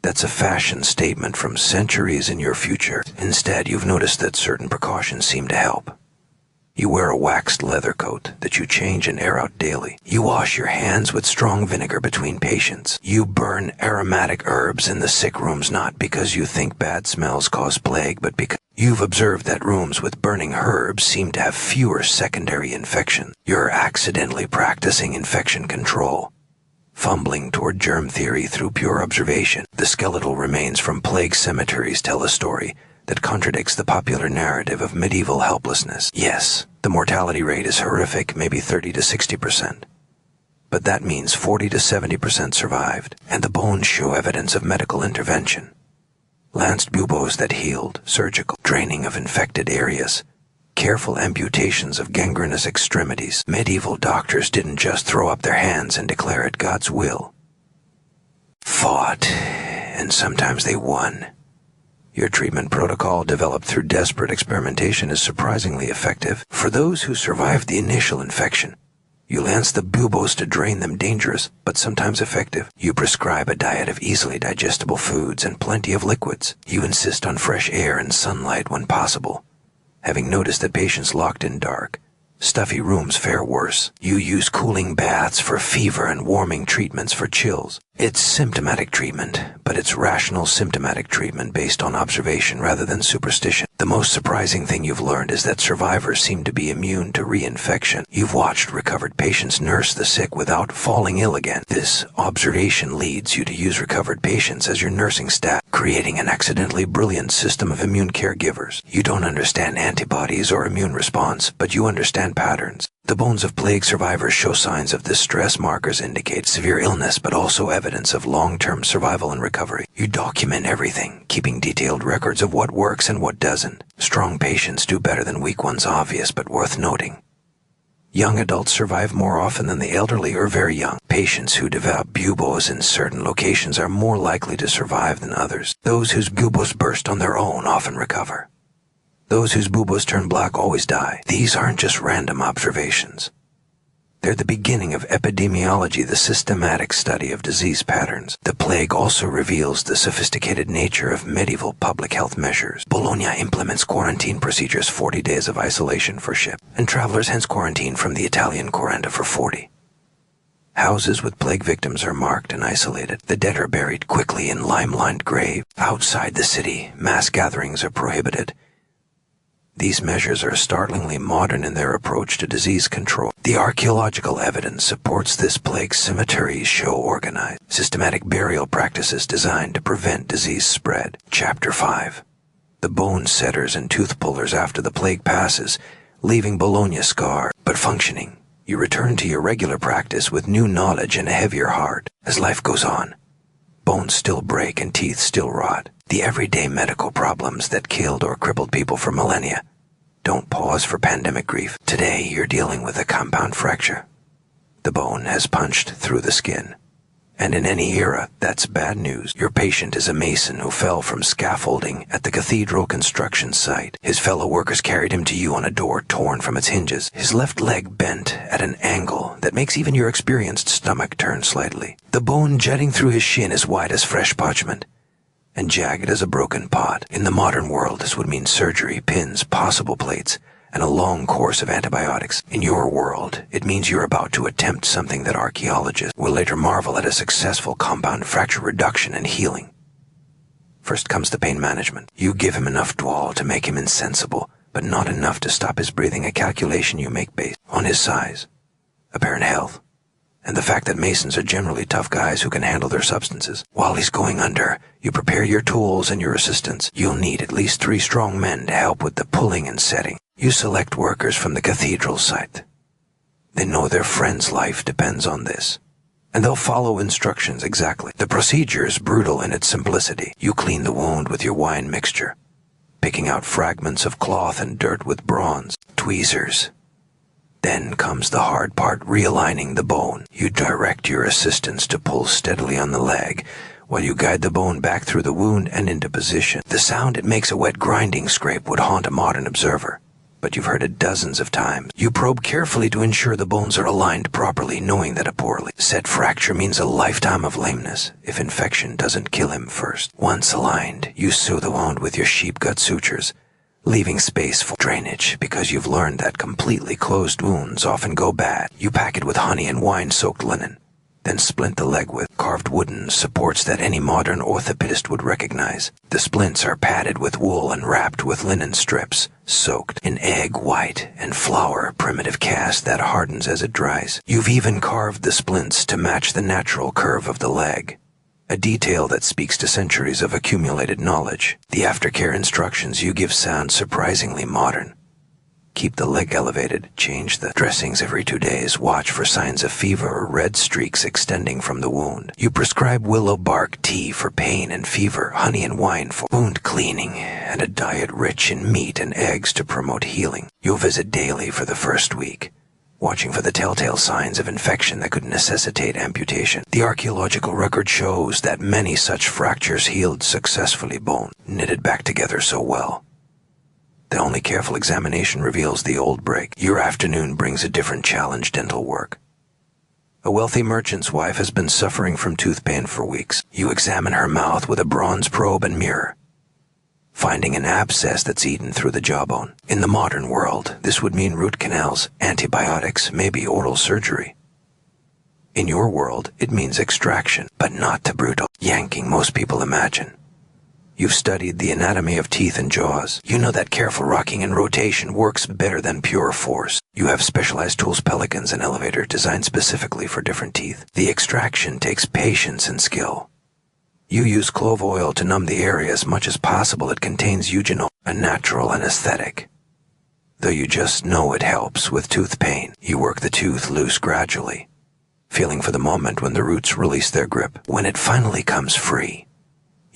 That's a fashion statement from centuries in your future. Instead, you've noticed that certain precautions seem to help. You wear a waxed leather coat that you change and air out daily. You wash your hands with strong vinegar between patients. You burn aromatic herbs in the sick rooms, not because you think bad smells cause plague, but because you've observed that rooms with burning herbs seem to have fewer secondary infections. You're accidentally practicing infection control, fumbling toward germ theory through pure observation. The skeletal remains from plague cemeteries tell a story that contradicts the popular narrative of medieval helplessness. Yes, the mortality rate is horrific, maybe 30 to 60%. But that means 40 to 70% survived, and the bones show evidence of medical intervention. Lanced buboes that healed, surgical draining of infected areas, careful amputations of gangrenous extremities. Medieval doctors didn't just throw up their hands and declare it God's will. Fought, and sometimes they won. Your treatment protocol, developed through desperate experimentation, is surprisingly effective. For those who survived the initial infection, you lance the buboes to drain them, dangerous, but sometimes effective. You prescribe a diet of easily digestible foods and plenty of liquids. You insist on fresh air and sunlight when possible. Having noticed that patients locked in dark, stuffy rooms fare worse, you use cooling baths for fever and warming treatments for chills. It's symptomatic treatment, but it's rational symptomatic treatment based on observation rather than superstition. The most surprising thing you've learned is that survivors seem to be immune to reinfection. You've watched recovered patients nurse the sick without falling ill again. This observation leads you to use recovered patients as your nursing staff, creating an accidentally brilliant system of immune caregivers. You don't understand antibodies or immune response, but you understand patterns. The bones of plague survivors show signs of this. Stress markers indicate severe illness, but also evidence of long-term survival and recovery. You document everything, keeping detailed records of what works and what doesn't. Strong patients do better than weak ones, obvious but worth noting. Young adults survive more often than the elderly or very young. Patients who develop buboes in certain locations are more likely to survive than others. Those whose buboes burst on their own often recover. Those whose buboes turn black always die. These aren't just random observations. They're the beginning of epidemiology, the systematic study of disease patterns. The plague also reveals the sophisticated nature of medieval public health measures. Bologna implements quarantine procedures, 40 days of isolation for ship, and travelers hence quarantine from the Italian Quaranta for 40. Houses with plague victims are marked and isolated. The dead are buried quickly in lime-lined graves. Outside the city, mass gatherings are prohibited. These measures are startlingly modern in their approach to disease control. The archaeological evidence supports this plague. Cemeteries show organized, systematic burial practices designed to prevent disease spread. Chapter 5. The bone setters and tooth pullers after the plague passes, leaving Bologna scarred but functioning. You return to your regular practice with new knowledge and a heavier heart. As life goes on, bones still break and teeth still rot. The everyday medical problems that killed or crippled people for millennia don't pause for pandemic grief. Today, you're dealing with a compound fracture. The bone has punched through the skin. And in any era, that's bad news. Your patient is a mason who fell from scaffolding at the cathedral construction site. His fellow workers carried him to you on a door torn from its hinges. His left leg bent at an angle that makes even your experienced stomach turn slightly. The bone jutting through his shin is wide as fresh parchment and jagged as a broken pot. In the modern world, this would mean surgery, pins, possible plates, and a long course of antibiotics. In your world, it means you're about to attempt something that archaeologists will later marvel at: a successful compound fracture reduction and healing. First comes the pain management. You give him enough dwell to make him insensible, but not enough to stop his breathing, a calculation you make based on his size, apparent health, and the fact that masons are generally tough guys who can handle their substances. While he's going under, you prepare your tools and your assistants. You'll need at least 3 strong men to help with the pulling and setting. You select workers from the cathedral site. They know their friend's life depends on this, and they'll follow instructions exactly. The procedure is brutal in its simplicity. You clean the wound with your wine mixture, picking out fragments of cloth and dirt with bronze tweezers. Then comes the hard part, realigning the bone. You direct your assistants to pull steadily on the leg, while you guide the bone back through the wound and into position. The sound it makes, a wet grinding scrape, would haunt a modern observer, but you've heard it dozens of times. You probe carefully to ensure the bones are aligned properly, knowing that a poorly set fracture means a lifetime of lameness if infection doesn't kill him first. Once aligned, you sew the wound with your sheep gut sutures, leaving space for drainage, because you've learned that completely closed wounds often go bad. You pack it with honey and wine-soaked linen, then splint the leg with carved wooden supports that any modern orthopedist would recognize. The splints are padded with wool and wrapped with linen strips, soaked in egg white and flour, primitive cast that hardens as it dries. You've even carved the splints to match the natural curve of the leg, a detail that speaks to centuries of accumulated knowledge. The aftercare instructions you give sound surprisingly modern. Keep the leg elevated, change the dressings every 2 days, watch for signs of fever or red streaks extending from the wound. You prescribe willow bark tea for pain and fever, honey and wine for wound cleaning, and a diet rich in meat and eggs to promote healing. You'll visit daily for the first week, watching for the telltale signs of infection that could necessitate amputation. The archaeological record shows that many such fractures healed successfully, bone knitted back together so well. The only careful examination reveals the old break. Your afternoon brings a different challenge: dental work. A wealthy merchant's wife has been suffering from tooth pain for weeks. You examine her mouth with a bronze probe and mirror, finding an abscess that's eaten through the jawbone. In the modern world, this would mean root canals, antibiotics, maybe oral surgery. In your world, it means extraction, but not the brutal yanking most people imagine. You've studied the anatomy of teeth and jaws. You know that careful rocking and rotation works better than pure force. You have specialized tools, pelicans, and elevator designed specifically for different teeth. The extraction takes patience and skill. You use clove oil to numb the area as much as possible. It contains eugenol, a natural anesthetic. Though you just know it helps with tooth pain, you work the tooth loose gradually, feeling for the moment when the roots release their grip. When it finally comes free,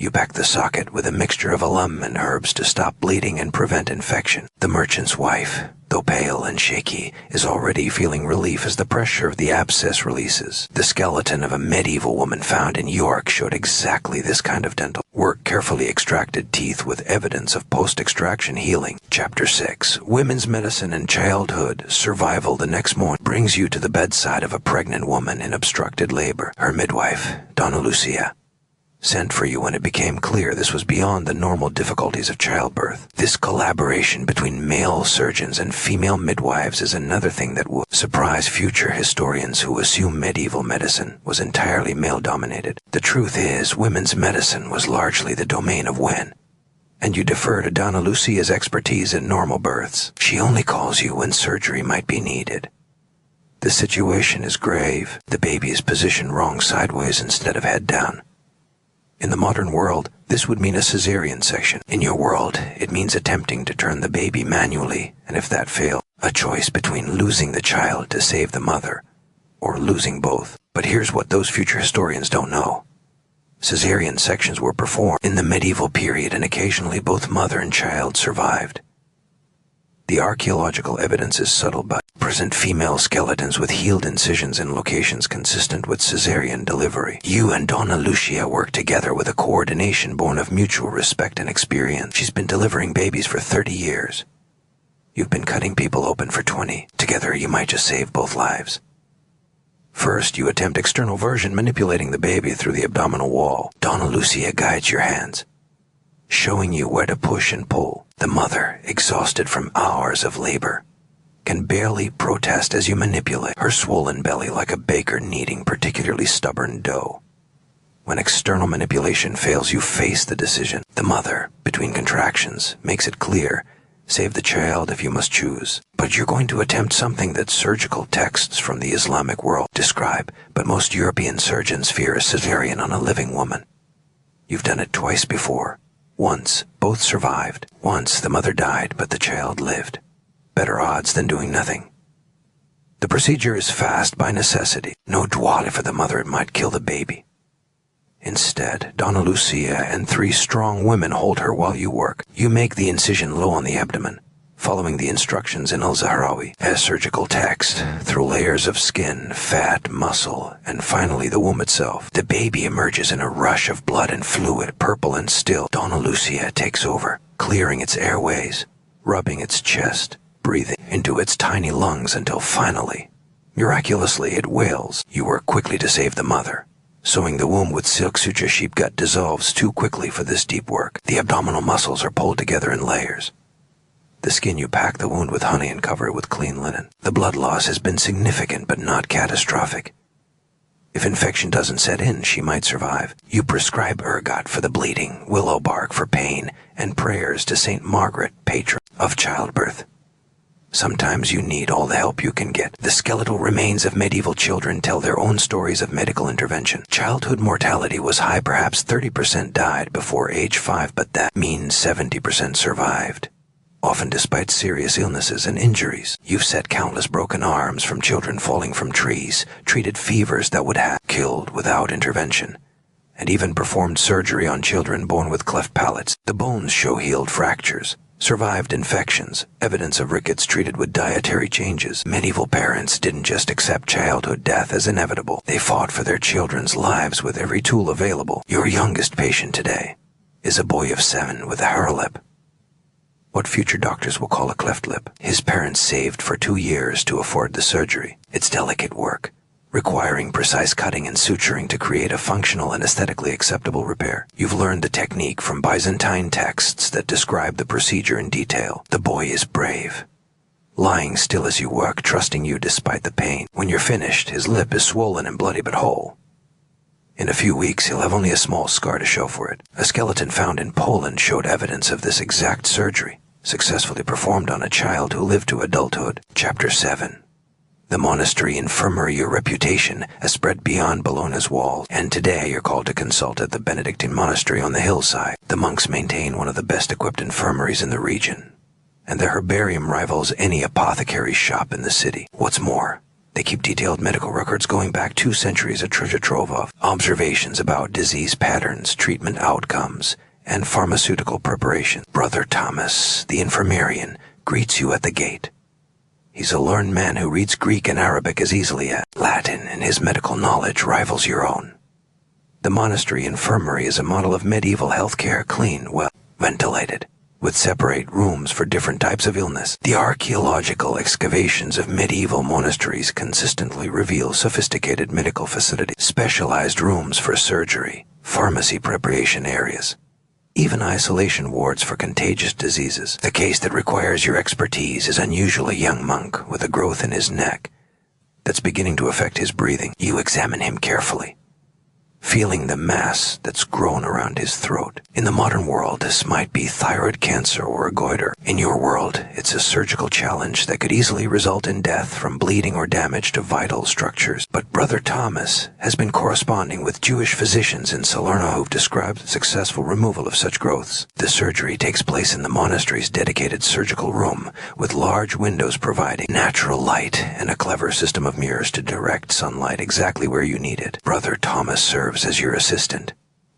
You pack the socket with a mixture of alum and herbs to stop bleeding and prevent infection. The merchant's wife, though pale and shaky, is already feeling relief as the pressure of the abscess releases. The skeleton of a medieval woman found in York showed exactly this kind of dental work. Carefully extracted teeth with evidence of post-extraction healing. Chapter 6. Women's Medicine and Childhood Survival. The next morning brings you to the bedside of a pregnant woman in obstructed labor. Her midwife, Donna Lucia, sent for you when it became clear this was beyond the normal difficulties of childbirth. This collaboration between male surgeons and female midwives is another thing that will surprise future historians who assume medieval medicine was entirely male-dominated. The truth is, women's medicine was largely the domain of Wen, and you defer to Donna Lucia's expertise in normal births. She only calls you when surgery might be needed. The situation is grave. The baby is positioned wrong, sideways instead of head down. In the modern world, this would mean a cesarean section. In your world, it means attempting to turn the baby manually, and if that fails, a choice between losing the child to save the mother, or losing both. But here's what those future historians don't know. Cesarean sections were performed in the medieval period, and occasionally both mother and child survived. The archaeological evidence is subtle, but present female skeletons with healed incisions in locations consistent with cesarean delivery. You and Donna Lucia work together with a coordination born of mutual respect and experience. She's been delivering babies for 30 years. You've been cutting people open for 20. Together, you might just save both lives. First, you attempt external version, manipulating the baby through the abdominal wall. Donna Lucia guides your hands, showing you where to push and pull. The mother, exhausted from hours of labor, can barely protest as you manipulate her swollen belly like a baker kneading particularly stubborn dough. When external manipulation fails, you face the decision. The mother, between contractions, makes it clear, save the child if you must choose. But you're going to attempt something that surgical texts from the Islamic world describe, but most European surgeons fear a cesarean on a living woman. You've done it twice before. Once, both survived. Once, the mother died, but the child lived. Better odds than doing nothing. The procedure is fast by necessity. No dwali for the mother, it might kill the baby. Instead, Donna Lucia and 3 strong women hold her while you work. You make the incision low on the abdomen, following the instructions in Al-Zahrawi as surgical text, through layers of skin, fat, muscle, and finally the womb itself. The baby emerges in a rush of blood and fluid, purple and still. Donna Lucia takes over, clearing its airways, rubbing its chest, breathing into its tiny lungs until finally, miraculously, it wails. You work quickly to save the mother. Sewing the womb with silk suture, sheep gut dissolves too quickly for this deep work. The abdominal muscles are pulled together in layers. The skin, you pack the wound with honey and cover it with clean linen. The blood loss has been significant but not catastrophic. If infection doesn't set in, she might survive. You prescribe ergot for the bleeding, willow bark for pain, and prayers to St. Margaret, patron of childbirth. Sometimes you need all the help you can get. The skeletal remains of medieval children tell their own stories of medical intervention. Childhood mortality was high, perhaps 30% died before age 5, but that means 70% survived, often despite serious illnesses and injuries. You've set countless broken arms from children falling from trees, treated fevers that would have killed without intervention, and even performed surgery on children born with cleft palates. The bones show healed fractures, survived infections, evidence of rickets treated with dietary changes. Medieval parents didn't just accept childhood death as inevitable. They fought for their children's lives with every tool available. Your youngest patient today is a boy of 7 with a harelip, what future doctors will call a cleft lip. His parents saved for 2 years to afford the surgery. It's delicate work, requiring precise cutting and suturing to create a functional and aesthetically acceptable repair. You've learned the technique from Byzantine texts that describe the procedure in detail. The boy is brave, lying still as you work, trusting you despite the pain. When you're finished, his lip is swollen and bloody but whole. In a few weeks, he'll have only a small scar to show for it. A skeleton found in Poland showed evidence of this exact surgery, successfully performed on a child who lived to adulthood. Chapter 7. The monastery infirmary. Your reputation has spread beyond Bologna's walls, and today you're called to consult at the Benedictine monastery on the hillside. The monks maintain one of the best-equipped infirmaries in the region, and their herbarium rivals any apothecary's shop in the city. What's more, they They keep detailed medical records going back 2 centuries, a treasure trove of observations about disease patterns, treatment outcomes, and pharmaceutical preparation. Brother Thomas, the infirmarian, greets you at the gate. He's a learned man who reads Greek and Arabic as easily as Latin, and his medical knowledge rivals your own. The monastery infirmary is a model of medieval healthcare, clean, well ventilated, with separate rooms for different types of illness. The archaeological excavations of medieval monasteries consistently reveal sophisticated medical facilities, specialized rooms for surgery, pharmacy preparation areas, even isolation wards for contagious diseases. The case that requires your expertise is unusually young monk with a growth in his neck that's beginning to affect his breathing. You examine him carefully, feeling the mass that's grown around his throat. In the modern world, this might be thyroid cancer or a goiter. In your world, it's a surgical challenge that could easily result in death from bleeding or damage to vital structures. But Brother Thomas has been corresponding with Jewish physicians in Salerno who've described the successful removal of such growths. The surgery takes place in the monastery's dedicated surgical room, with large windows providing natural light and a clever system of mirrors to direct sunlight exactly where you need it. Brother Thomas serves as your assistant.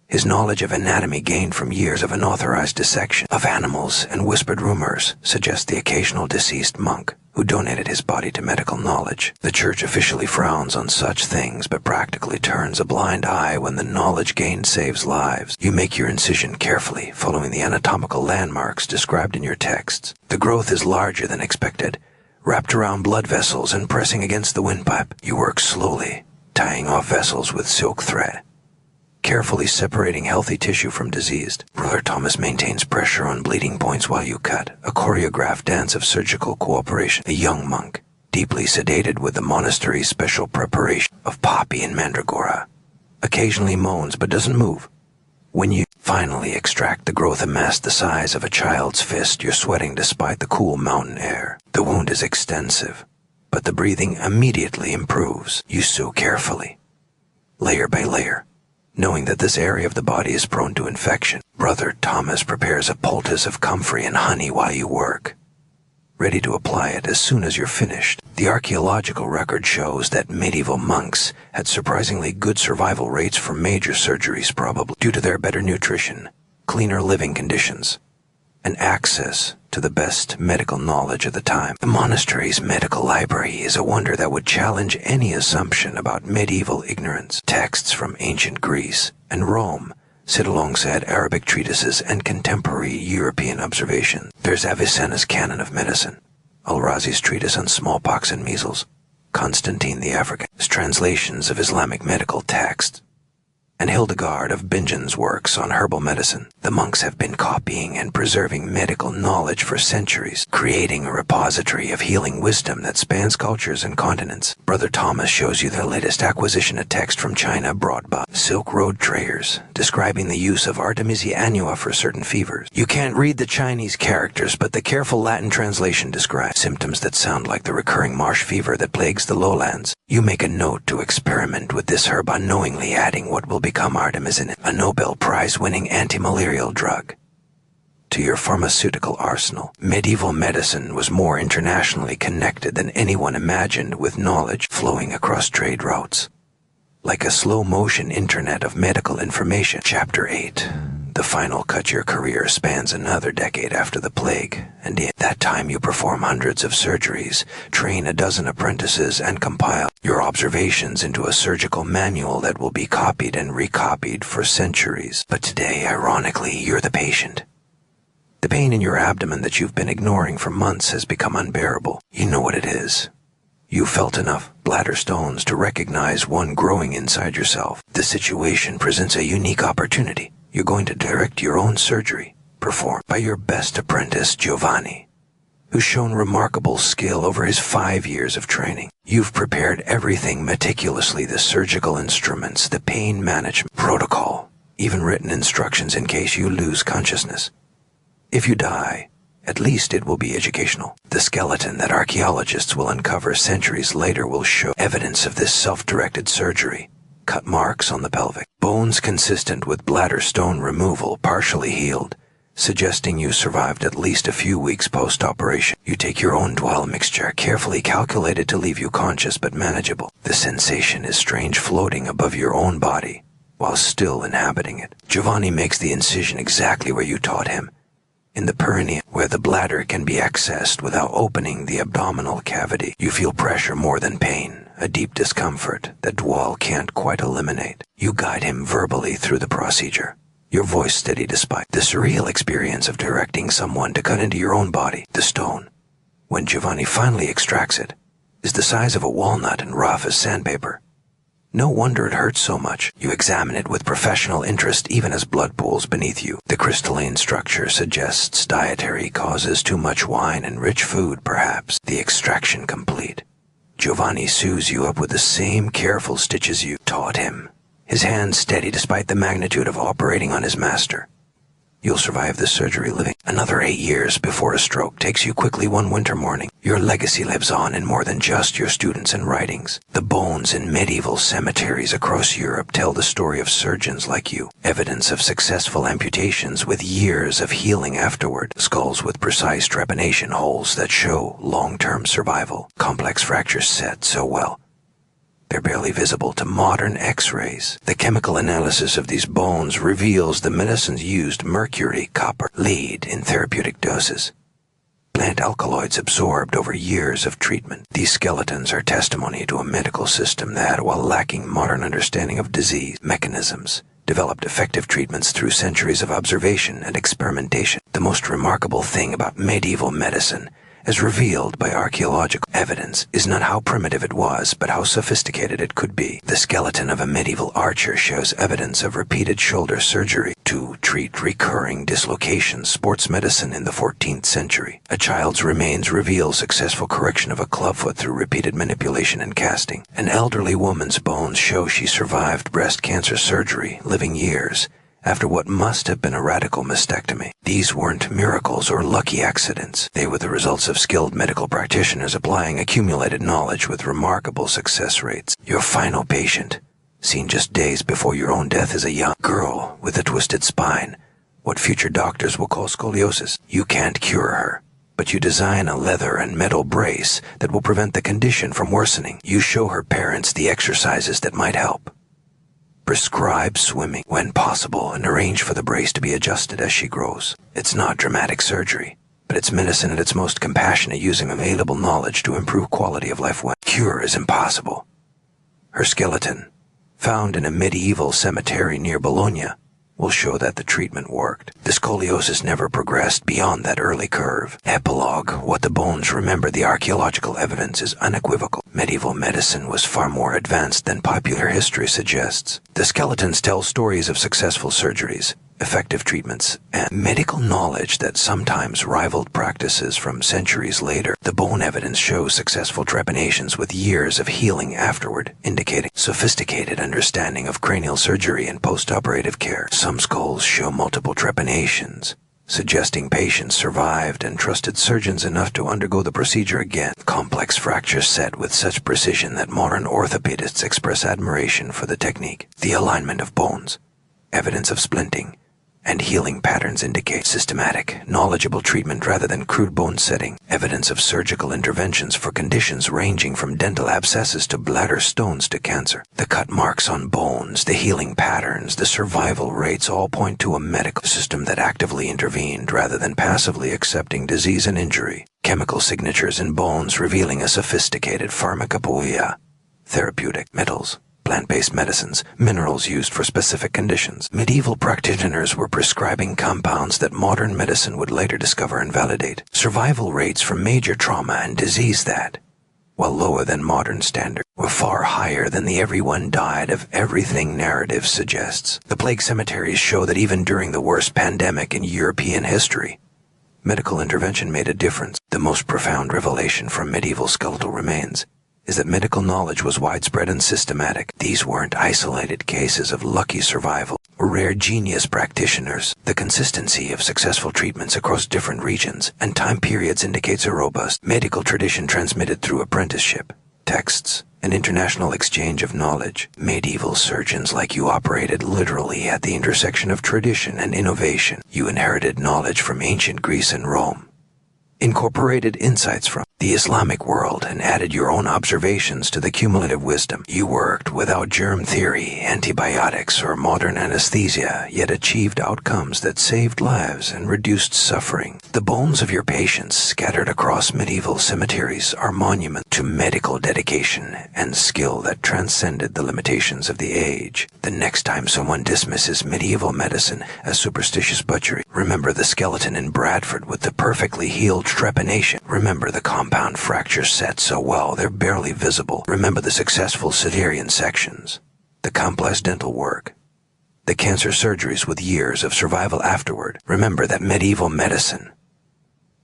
His knowledge of anatomy gained from years of unauthorized dissection of animals and whispered rumors suggests the occasional deceased monk who donated his body to medical knowledge. The church officially frowns on such things, but practically turns a blind eye when the knowledge gained saves lives. You make your incision carefully, following the anatomical landmarks described in your texts. The growth is larger than expected, wrapped around blood vessels and pressing against the windpipe. You work slowly, tying off vessels with silk thread, carefully separating healthy tissue from diseased. Brother Thomas maintains pressure on bleeding points while you cut, a choreographed dance of surgical cooperation. A young monk, deeply sedated with the monastery's special preparation of poppy and mandragora, occasionally moans but doesn't move. When you finally extract the growth amassed the size of a child's fist, you're sweating despite the cool mountain air. The wound is extensive, but the breathing immediately improves. You sew carefully, layer by layer, knowing that this area of the body is prone to infection. Brother Thomas prepares a poultice of comfrey and honey while you work, ready to apply it as soon as you're finished. The archaeological record shows that medieval monks had surprisingly good survival rates for major surgeries, probably due to their better nutrition, cleaner living conditions, and access to the best medical knowledge of the time. The monastery's medical library is a wonder that would challenge any assumption about medieval ignorance. Texts from ancient Greece and Rome sit alongside Arabic treatises and contemporary European observations. There's Avicenna's Canon of Medicine, Al-Razi's treatise on smallpox and measles, Constantine the African's translations of Islamic medical texts, and Hildegard of Bingen's works on herbal medicine. The monks have been copying and preserving medical knowledge for centuries, creating a repository of healing wisdom that spans cultures and continents. Brother Thomas shows you their latest acquisition, a text from China brought by Silk Road traders, describing the use of Artemisia annua for certain fevers. You can't read the Chinese characters, but the careful Latin translation describes symptoms that sound like the recurring marsh fever that plagues the lowlands. You make a note to experiment with this herb, unknowingly adding what will become artemisinin, a Nobel Prize-winning anti-malarial drug, to your pharmaceutical arsenal. Medieval medicine was more internationally connected than anyone imagined, with knowledge flowing across trade routes, like a slow-motion internet of medical information. Chapter 8. The final cut. Your career spans another decade after the plague, and in that time you perform hundreds of surgeries, train a dozen apprentices, and compile your observations into a surgical manual that will be copied and recopied for centuries. But today, ironically, you're the patient. The pain in your abdomen that you've been ignoring for months has become unbearable. You know what it is. You felt enough bladder stones to recognize one growing inside yourself. The situation presents a unique opportunity. You're going to direct your own surgery, performed by your best apprentice, Giovanni, who's shown remarkable skill over his 5 years of training. You've prepared everything meticulously: the surgical instruments, the pain management protocol, even written instructions in case you lose consciousness. If you die, at least it will be educational. The skeleton that archaeologists will uncover centuries later will show evidence of this self-directed surgery. Cut marks on the pelvic, bones consistent with bladder stone removal partially healed, suggesting you survived at least a few weeks post-operation. You take your own dwell mixture, carefully calculated to leave you conscious but manageable. The sensation is strange, floating above your own body while still inhabiting it. Giovanni makes the incision exactly where you taught him, in the perineum, where the bladder can be accessed without opening the abdominal cavity. You feel pressure more than pain, a deep discomfort that Dwal can't quite eliminate. You guide him verbally through the procedure, your voice steady despite the surreal experience of directing someone to cut into your own body. The stone, when Giovanni finally extracts it, is the size of a walnut and rough as sandpaper. No wonder it hurts so much. You examine it with professional interest even as blood pools beneath you. The crystalline structure suggests dietary causes, too much wine and rich food, perhaps. The extraction complete, Giovanni sews you up with the same careful stitches you taught him, his hands steady despite the magnitude of operating on his master. You'll survive the surgery living another 8 years before a stroke takes you quickly one winter morning. Your legacy lives on in more than just your students and writings. The bones in medieval cemeteries across Europe tell the story of surgeons like you. Evidence of successful amputations with years of healing afterward. Skulls with precise trepanation holes that show long-term survival. Complex fractures set so well they're barely visible to modern X-rays. The chemical analysis of these bones reveals the medicines used mercury, copper, lead in therapeutic doses. Plant alkaloids absorbed over years of treatment. These skeletons are testimony to a medical system that, while lacking modern understanding of disease mechanisms, developed effective treatments through centuries of observation and experimentation. The most remarkable thing about medieval medicine, as revealed by archaeological evidence, is not how primitive it was, but how sophisticated it could be. The skeleton of a medieval archer shows evidence of repeated shoulder surgery to treat recurring dislocations, sports medicine in the 14th century. A child's remains reveal successful correction of a clubfoot through repeated manipulation and casting. An elderly woman's bones show she survived breast cancer surgery, living years after what must have been a radical mastectomy. These weren't miracles or lucky accidents. They were the results of skilled medical practitioners applying accumulated knowledge with remarkable success rates. Your final patient, seen just days before your own death, is a young girl with a twisted spine, what future doctors will call scoliosis. You can't cure her, but you design a leather and metal brace that will prevent the condition from worsening. You show her parents the exercises that might help. Prescribe swimming when possible and arrange for the brace to be adjusted as she grows. It's not dramatic surgery, but it's medicine at its most compassionate, using available knowledge to improve quality of life when cure is impossible. Her skeleton, found in a medieval cemetery near Bologna, will show that the treatment worked. The scoliosis never progressed beyond that early curve. Epilogue: what the bones remember. The archaeological evidence is unequivocal. Medieval medicine was far more advanced than popular history suggests. The skeletons tell stories of successful surgeries, effective treatments, and medical knowledge that sometimes rivaled practices from centuries later. The bone evidence shows successful trepanations with years of healing afterward, indicating sophisticated understanding of cranial surgery and post-operative care. Some skulls show multiple trepanations, suggesting patients survived and trusted surgeons enough to undergo the procedure again. Complex fractures set with such precision that modern orthopedists express admiration for the technique. The alignment of bones, evidence of splinting, and healing patterns indicate systematic, knowledgeable treatment rather than crude bone setting. Evidence of surgical interventions for conditions ranging from dental abscesses to bladder stones to cancer. The cut marks on bones, the healing patterns, the survival rates all point to a medical system that actively intervened rather than passively accepting disease and injury. Chemical signatures in bones revealing a sophisticated pharmacopoeia, therapeutic, metals, plant-based medicines, minerals used for specific conditions. Medieval practitioners were prescribing compounds that modern medicine would later discover and validate. Survival rates from major trauma and disease that, while lower than modern standards, were far higher than the everyone died of everything narrative suggests. The plague cemeteries show that even during the worst pandemic in European history, medical intervention made a difference. The most profound revelation from medieval skeletal remains is that medical knowledge was widespread and systematic. These weren't isolated cases of lucky survival or rare genius practitioners. The consistency of successful treatments across different regions and time periods indicates a robust medical tradition transmitted through apprenticeship, texts, An international exchange of knowledge. Medieval surgeons like you operated literally at the intersection of tradition and innovation. You inherited knowledge from ancient Greece and Rome, incorporated insights from the Islamic world, and added your own observations to the cumulative wisdom. You worked without germ theory, antibiotics, or modern anesthesia, yet achieved outcomes that saved lives and reduced suffering. The bones of your patients scattered across medieval cemeteries are monuments to medical dedication and skill that transcended the limitations of the age. The next time someone dismisses medieval medicine as superstitious butchery, remember the skeleton in Bradford with the perfectly healed trepanation. Remember the compound fractures set so well they're barely visible. Remember the successful Siderian sections, the complex dental work, the cancer surgeries with years of survival afterward. Remember that medieval medicine,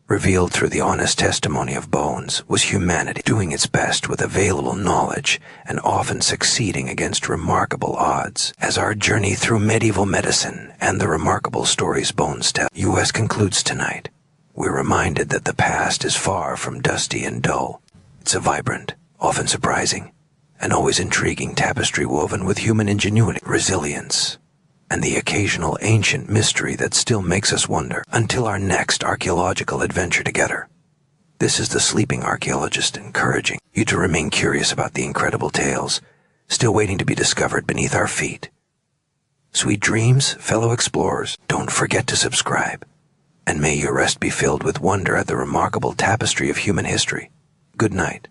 revealed through the honest testimony of bones, was humanity doing its best with available knowledge and often succeeding against remarkable odds. As our journey through medieval medicine and the remarkable stories bones tell U.S. concludes tonight, we're reminded that the past is far from dusty and dull. It's a vibrant, often surprising, and always intriguing tapestry woven with human ingenuity, resilience, and the occasional ancient mystery that still makes us wonder. Until our next archaeological adventure together, this is the Sleeping Archaeologist, encouraging you to remain curious about the incredible tales still waiting to be discovered beneath our feet. Sweet dreams, fellow explorers. Don't forget to subscribe, and may your rest be filled with wonder at the remarkable tapestry of human history. Good night.